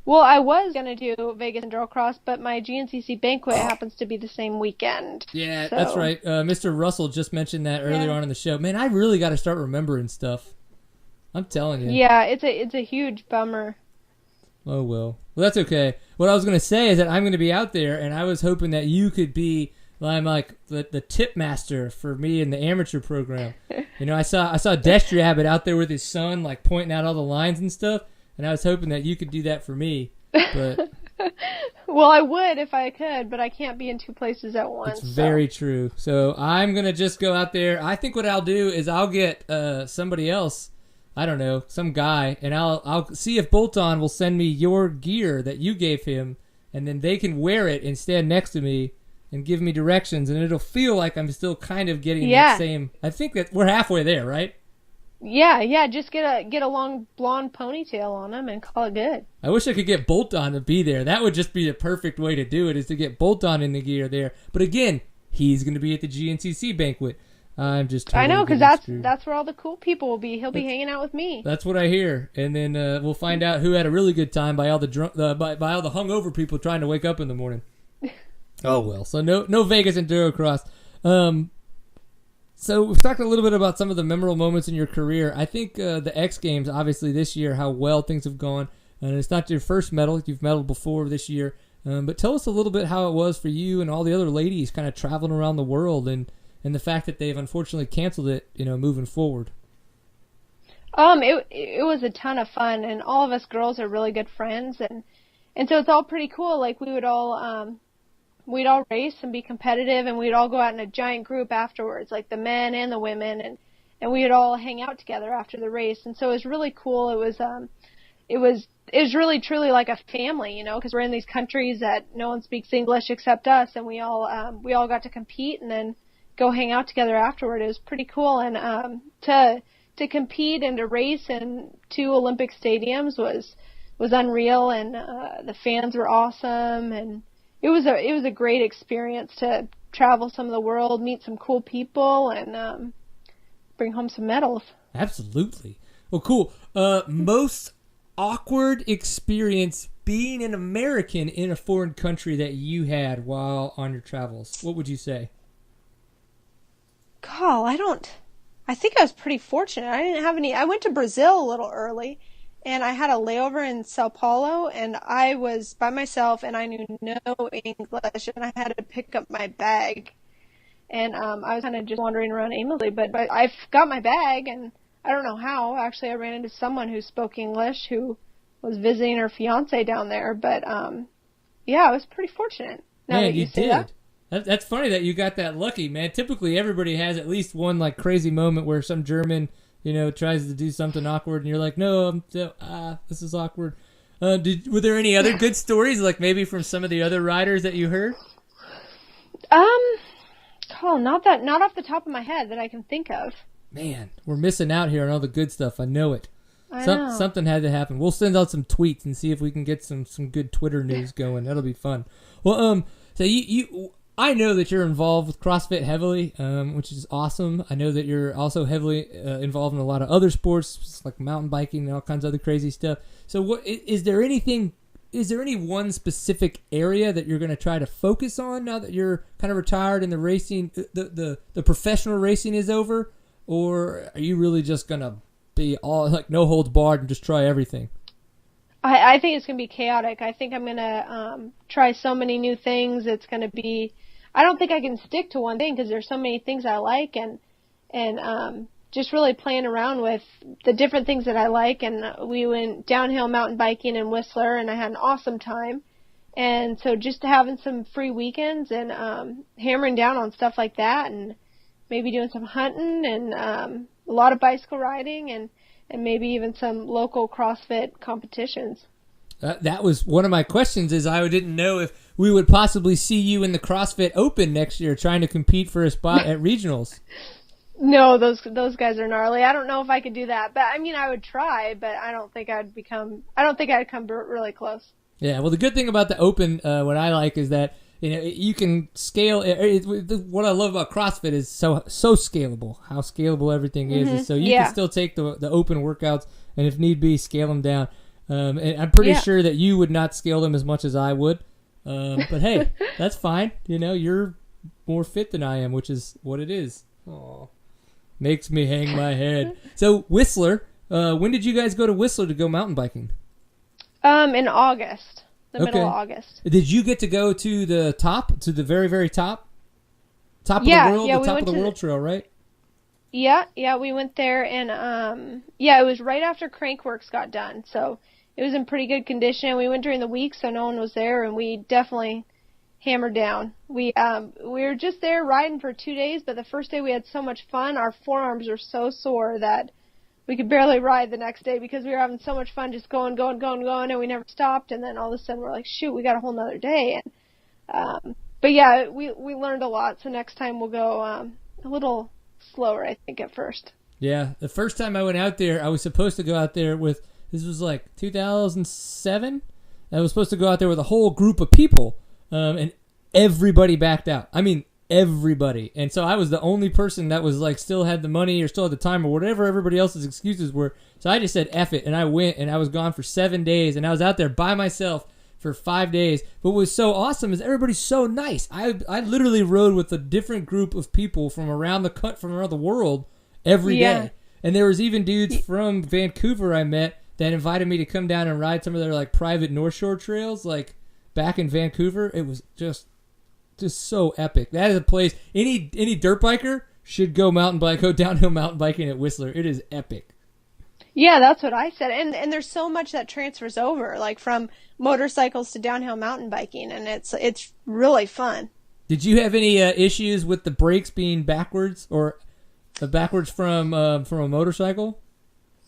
Well, I was going to do Vegas Endurocross, but my GNCC banquet happens to be the same weekend. Yeah, so. That's right. Mr. Russell just mentioned that earlier on in the show. Man, I really got to start remembering stuff. I'm telling you. Yeah, it's a huge bummer. Oh, well, that's okay. What I was going to say is that I'm going to be out there, and I was hoping that you could be like the tip master for me in the amateur program. I saw Destry Abbott out there with his son, like pointing out all the lines and stuff. And I was hoping that you could do that for me, but well, I would if I could, but I can't be in 2 places at once. It's very true. So I'm gonna just go out there. I think what I'll do is I'll get somebody else, I don't know, some guy, and I'll see if Bolton will send me your gear that you gave him, and then they can wear it and stand next to me and give me directions, and it'll feel like I'm still kind of getting that same. I think that we're halfway there, right? Yeah, just get a long blonde ponytail on him and call it good. I wish I could get Bolt on to be there. That would just be the perfect way to do it, is to get Bolt on in the gear there. But again, he's going to be at the GNCC banquet. I'm just totally I know, because getting screwed. that's where all the cool people will be. He'll be hanging out with me. That's what I hear, and then we'll find out who had a really good time by all the by all the hungover people trying to wake up in the morning. Oh well, so no Vegas Endurocross. So we've talked a little bit about some of the memorable moments in your career. I think the X Games, obviously this year, how well things have gone, and it's not your first medal. You've medaled before this year, but tell us a little bit how it was for you and all the other ladies kind of traveling around the world, and the fact that they've unfortunately canceled it, moving forward. It was a ton of fun, and all of us girls are really good friends, and so it's all pretty cool. Like we'd all race and be competitive, and we'd all go out in a giant group afterwards, like the men and the women, and we'd all hang out together after the race. And so it was really cool. It was really truly like a family, because we're in these countries that no one speaks English except us, and we all got to compete and then go hang out together afterward. It was pretty cool, and to compete and to race in 2 Olympic stadiums was unreal, and the fans were awesome, and it was a great experience to travel some of the world, meet some cool people, and bring home some medals. Absolutely. Well, cool. Most awkward experience being an American in a foreign country that you had while on your travels? What would you say? God, I think I was pretty fortunate. I didn't have any. I went to Brazil a little early, and I had a layover in Sao Paulo, and I was by myself, and I knew no English, and I had to pick up my bag. And I was kind of just wandering around aimlessly, but I got my bag, and I don't know how. Actually, I ran into someone who spoke English who was visiting her fiance down there, but yeah, I was pretty fortunate. Now Man, that you say did. That's funny that you got that lucky, man. Typically, everybody has at least one like crazy moment where some German, tries to do something awkward, and you're like, "No, this is awkward." Were there any other good stories, like maybe from some of the other riders that you heard? Not off the top of my head that I can think of. Man, we're missing out here on all the good stuff. I know it. I know. Something had to happen. We'll send out some tweets and see if we can get some good Twitter news going. That'll be fun. Well, so I know that you're involved with CrossFit heavily, which is awesome. I know that you're also heavily involved in a lot of other sports, like mountain biking and all kinds of other crazy stuff. So, what is there anything? Is there any one specific area that you're going to try to focus on now that you're kind of retired and the racing, the professional racing is over, or are you really just going to be all like no holds barred and just try everything? I think it's going to be chaotic. I think I'm going to try so many new things. It's going to be. I don't think I can stick to one thing because there's so many things I like, and just really playing around with the different things that I like. And we went downhill mountain biking in Whistler, and I had an awesome time. And so just having some free weekends and hammering down on stuff like that, and maybe doing some hunting and a lot of bicycle riding, and maybe even some local CrossFit competitions. That was one of my questions, is I didn't know if we would possibly see you in the CrossFit Open next year trying to compete for a spot at regionals. No, those guys are gnarly. I don't know if I could do that, but I mean, I would try, but I don't think I'd come really close. Yeah, well, the good thing about the Open, what I like is that you can scale. What I love about CrossFit is so scalable. How scalable everything is. So you can still take the Open workouts and, if need be, scale them down. And I'm pretty sure that you would not scale them as much as I would. But hey, that's fine. You're more fit than I am, which is what it is. Aw. Makes me hang my head. So Whistler, when did you guys go to Whistler to go mountain biking? In August, middle of August. Did you get to go to the top, to the very, very top? Top of the world, the top of the world trail, right? Yeah, we went there, and it was right after Crankworks got done, so it was in pretty good condition. We went during the week, so no one was there, and we definitely hammered down. We were just there riding for 2 days, but the first day we had so much fun. Our forearms were so sore that we could barely ride the next day because we were having so much fun just going, and we never stopped. And then all of a sudden we're like, shoot, we got a whole nother day. And but yeah, we learned a lot. So next time we'll go a little slower, I think, at first. Yeah, the first time I went out there, I was supposed to go out there with, this was like 2007. I was supposed to go out there with a whole group of people, and everybody backed out. I mean, everybody. And so I was the only person that was like still had the money or still had the time or whatever everybody else's excuses were. So I just said F it, and I went, and I was gone for 7 days, and I was out there by myself for 5 days. But what was so awesome is everybody's so nice. I literally rode with a different group of people from around the world every day. And there was even dudes from Vancouver I met that invited me to come down and ride some of their like private North Shore trails, like back in Vancouver. It was just so epic. That is a place any dirt biker should go downhill mountain biking at Whistler. It is epic. Yeah, that's what I said. And there's so much that transfers over, like from motorcycles to downhill mountain biking, and it's really fun. Did you have any issues with the brakes being backwards or backwards from a motorcycle?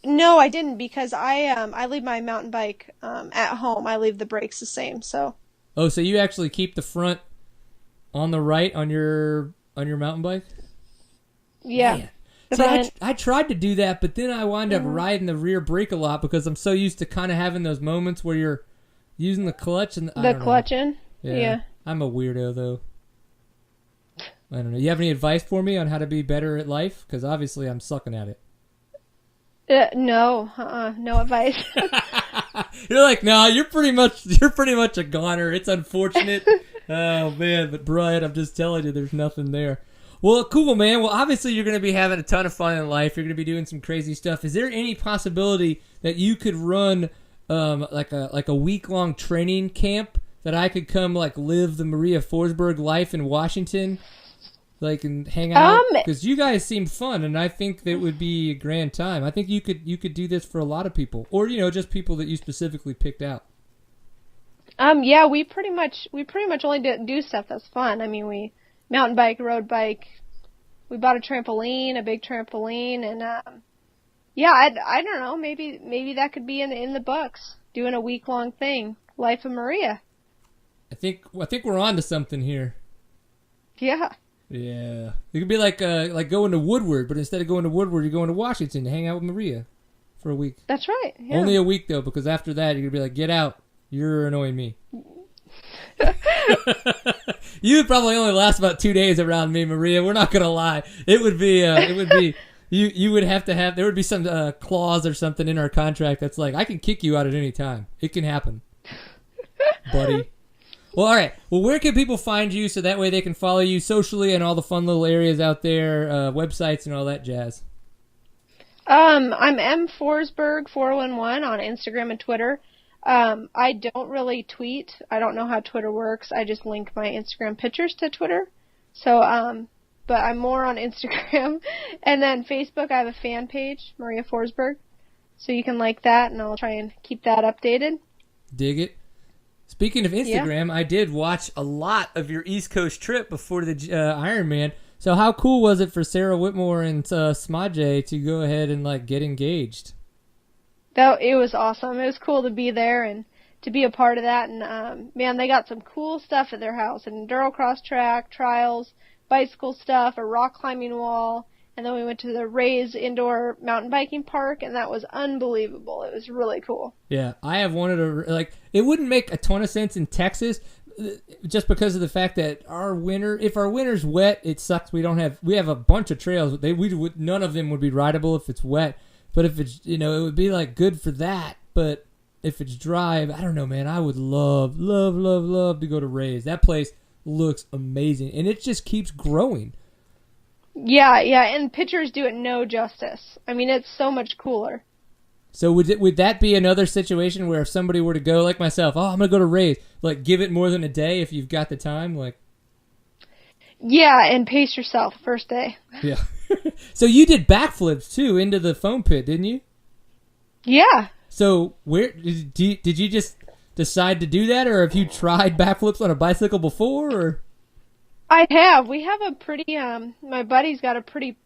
No, I didn't, because I leave my mountain bike at home. I leave the brakes the same. So. Oh, so you actually keep the front on the right on your mountain bike? Yeah. Man. See, I tried to do that, but then I wind up riding the rear brake a lot because I'm so used to kind of having those moments where you're using the clutch and the clutching. Yeah. I'm a weirdo though. I don't know. You have any advice for me on how to be better at life? Because obviously I'm sucking at it. No advice. You're like, no, you're pretty much a goner. It's unfortunate. Oh man, but Brian, I'm just telling you, there's nothing there. Well, cool, man. Well, obviously you're going to be having a ton of fun in life. You're going to be doing some crazy stuff. Is there any possibility that you could run like a week-long training camp that I could come like live the Maria Forsberg life in Washington, like and hang out? Because you guys seem fun, and I think that would be a grand time. I think you could do this for a lot of people, or just people that you specifically picked out. Yeah, we pretty much only do stuff that's fun. I mean, we mountain bike, road bike. We bought a big trampoline, and yeah, I don't know. Maybe that could be in the books. Doing a week-long thing, Life of Maria. I think we're on to something here. Yeah. Yeah, it could be like going to Woodward, but instead of going to Woodward, you're going to Washington to hang out with Maria for a week. That's right. Yeah. Only a week though, because after that you're gonna be like, get out. You're annoying me. You would probably only last about 2 days around me, Maria. We're not gonna lie. It would be you would have to have, there would be some clause or something in our contract that's like, I can kick you out at any time. It can happen, buddy. Well, all right. Well, where can people find you so that way they can follow you socially and all the fun little areas out there, websites and all that jazz? I'm M Forsberg 411 on Instagram and Twitter. I don't really tweet. I don't know how Twitter works. I just link my Instagram pictures to Twitter. So, but I'm more on Instagram. And then Facebook, I have a fan page, Maria Forsberg. So you can like that, and I'll try and keep that updated. Dig it. Speaking of Instagram, I did watch a lot of your East Coast trip before the Ironman. So how cool was it for Sarah Whitmore and Smaje to go ahead and like get engaged? It was awesome. It was cool to be there and to be a part of that. And man, they got some cool stuff at their house: an enduro cross track, trials, bicycle stuff, a rock climbing wall, and then we went to the Rays indoor mountain biking park, and that was unbelievable. It was really cool. Yeah, I have wanted to, like, it wouldn't make a ton of sense in Texas just because of the fact that if our winter's wet, it sucks. We have a bunch of trails. None of them would be rideable if it's wet. But if it's, it would be like good for that. But if it's dry, I don't know, man. I would love to go to Rays. That place looks amazing, and it just keeps growing. Yeah, and pictures do it no justice. I mean, it's so much cooler. So would that be another situation where if somebody were to go, like myself, I'm gonna go to Rays, like give it more than a day if you've got the time, like. Yeah, and pace yourself first day. Yeah. So you did backflips too into the foam pit, didn't you? Yeah. So where did you just decide to do that, or have you tried backflips on a bicycle before? Or I have. We have a pretty. My buddy's got a pretty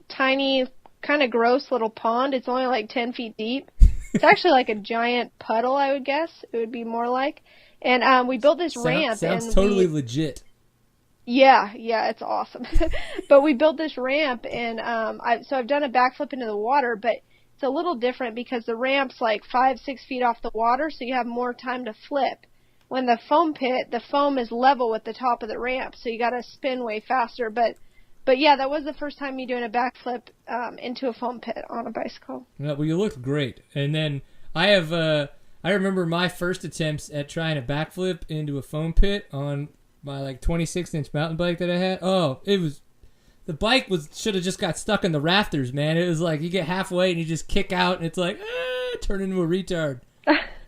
tiny, kind of gross little pond. It's only like 10 feet deep. It's actually like a giant puddle, I would guess. It would be more like. And we built this ramp. Sounds totally legit. Yeah, it's awesome. But we built this ramp, and I've done a backflip into the water, but it's a little different because the ramp's like 5-6 feet off the water, so you have more time to flip. When the foam pit, the foam is level with the top of the ramp, so you got to spin way faster. But yeah, that was the first time me doing a backflip into a foam pit on a bicycle. Yeah, well, you looked great. And then I remember my first attempts at trying a backflip into a foam pit on my like 26-inch mountain bike that I had. Oh, the bike should have just got stuck in the rafters, man. It was like you get halfway and you just kick out and it's like, turn into a retard.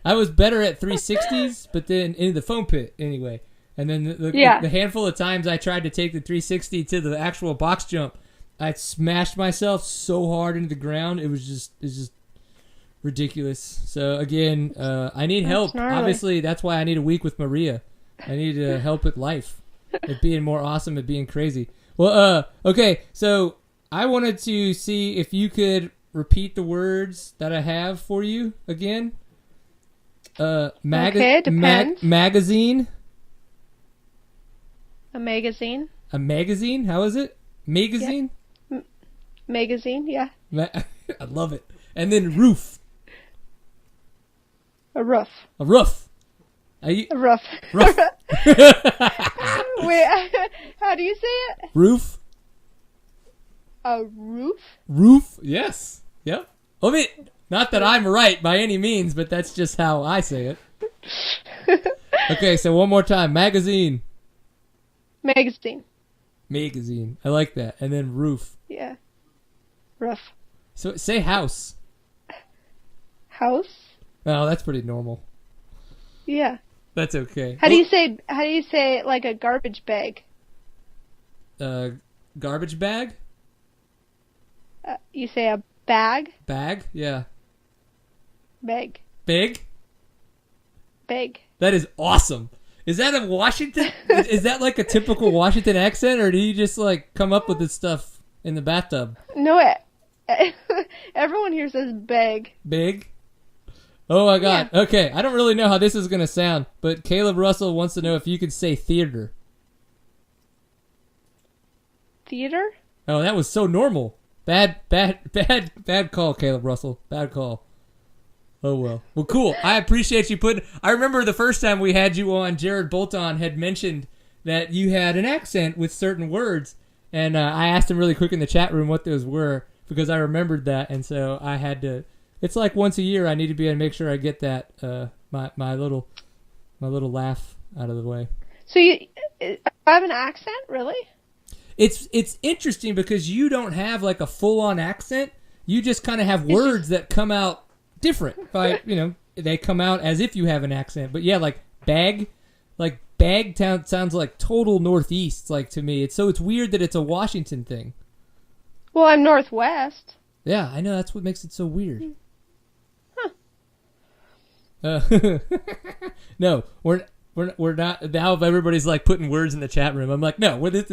I was better at 360s, but then into the foam pit anyway. And then the handful of times I tried to take the 360 to the actual box jump, I smashed myself so hard into the ground. It's just ridiculous. So again, I need help. Gnarly. Obviously, that's why I need a week with Maria. I need help at life, at being more awesome, at being crazy. Well, okay. So I wanted to see if you could repeat the words that I have for you again. Okay, depends. Magazine. A magazine. A magazine? How is it? Magazine? Magazine, yeah. I love it. And then roof. A roof. A roof. A roof. Roof. Wait, how do you say it? Roof. A roof? Roof. Yes. Yep. I mean, not that I'm right by any means, but that's just how I say it. Okay, so one more time. Magazine. Magazine. Magazine. I like that. And then roof. Yeah. Roof. So say house. House? Oh, that's pretty normal. Yeah. That's okay. How do you say like a garbage bag? Garbage bag? You say a bag? Bag? Yeah. Bag. Big? Bag. That is awesome. Is that a Washington? Is that like a typical Washington accent, or do you just like come up with this stuff in the bathtub? No, everyone here says bag. Big? Oh my God. Yeah. Okay, I don't really know how this is going to sound, but Caleb Russell wants to know if you could say theater. Theater? Oh, that was so normal. Bad call, Caleb Russell. Bad call. Oh, well. Well, cool. I appreciate you putting... I remember the first time we had you on, Jared Bolton had mentioned that you had an accent with certain words, and I asked him really quick in the chat room what those were, because I remembered that, and so I had to... It's like once a year I need to be able to make sure I get that, my little laugh out of the way. So you have an accent, really? It's interesting because you don't have like a full-on accent. You just kind of have words that come out different. They come out as if you have an accent. But yeah, like bag sounds like total Northeast, like to me. It's weird that it's a Washington thing. Well, I'm Northwest. Yeah, I know. That's what makes it so weird. No, we're not. Now everybody's like putting words in the chat room. I'm like, no, Bolton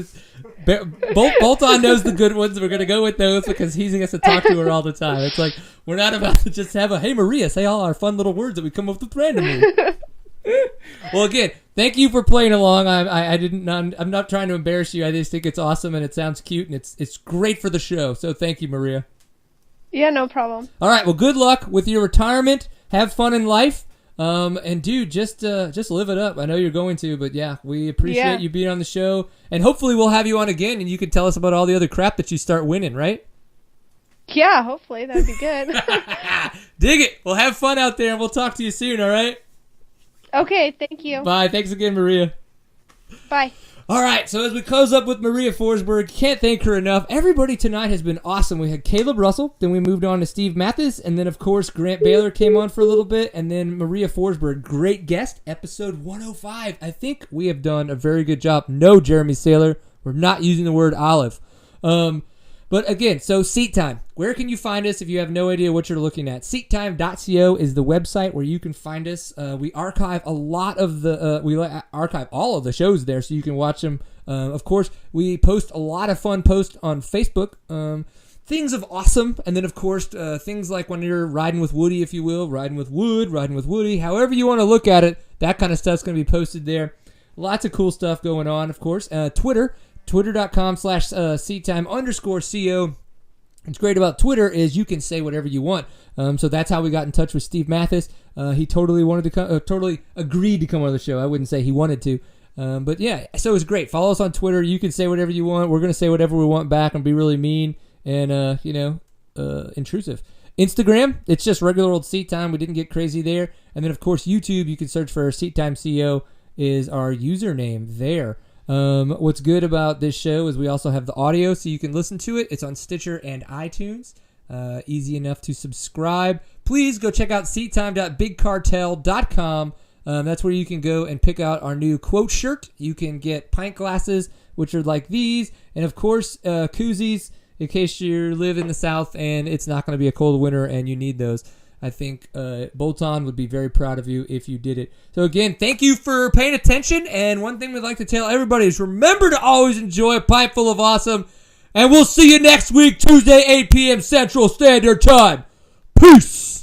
knows the good ones. We're gonna go with those because he gets to talk to her all the time. It's like we're not about to just have hey Maria, say all our fun little words that we come up with randomly. Well, again, thank you for playing along. I'm not trying to embarrass you. I just think it's awesome and it sounds cute and it's great for the show. So thank you, Maria. Yeah, no problem. All right. Well, good luck with your retirement. Have fun in life. And dude, just live it up. I know you're going to, but yeah, we appreciate you being on the show, and hopefully we'll have you on again, and you can tell us about all the other crap that you start winning, right? Yeah, hopefully that'd be good. Dig it. Well, have fun out there, and we'll talk to you soon. All right. Okay. Thank you. Bye. Thanks again, Maria. Bye. All right, so as we close up with Maria Forsberg, can't thank her enough. Everybody tonight has been awesome. We had Caleb Russell, then we moved on to Steve Mathis, and then, of course, Grant Baylor came on for a little bit, and then Maria Forsberg. Great guest, episode 105. I think we have done a very good job. No, Jeremy Saylor, we're not using the word olive. But again, so Seat Time. Where can you find us if you have no idea what you're looking at? SeatTime.co is the website where you can find us. We archive a lot of archive all of the shows there, so you can watch them. Of course, we post a lot of fun posts on Facebook. Things of awesome, and then of course things like when you're riding with Woody, if you will, riding with Woody, however you want to look at it. That kind of stuff's going to be posted there. lots of cool stuff going on, of course. Twitter.com/seattime_CO. What's great about Twitter is you can say whatever you want. So that's how we got in touch with Steve Mathis. He totally wanted to come, totally agreed to come on the show. I wouldn't say he wanted to. But yeah, so it's great. Follow us on Twitter. You can say whatever you want. We're going to say whatever we want back and be really mean and, intrusive. Instagram, it's just regular old Seat Time. We didn't get crazy there. And then, of course, YouTube, you can search for Seat Time CO is our username there. What's good about this show is we also have the audio, so you can listen to it. It's on Stitcher and iTunes. Easy enough to subscribe. Please go check out seattime.bigcartel.com. That's where you can go and pick out our new quote shirt. You can get pint glasses, which are like these, and of course koozies in case you live in the South and it's not going to be a cold winter and you need those. I think Bolt-On would be very proud of you if you did it. So again, thank you for paying attention. And one thing we'd like to tell everybody is remember to always enjoy a pint full of awesome. And we'll see you next week, Tuesday, 8 p.m. Central Standard Time. Peace.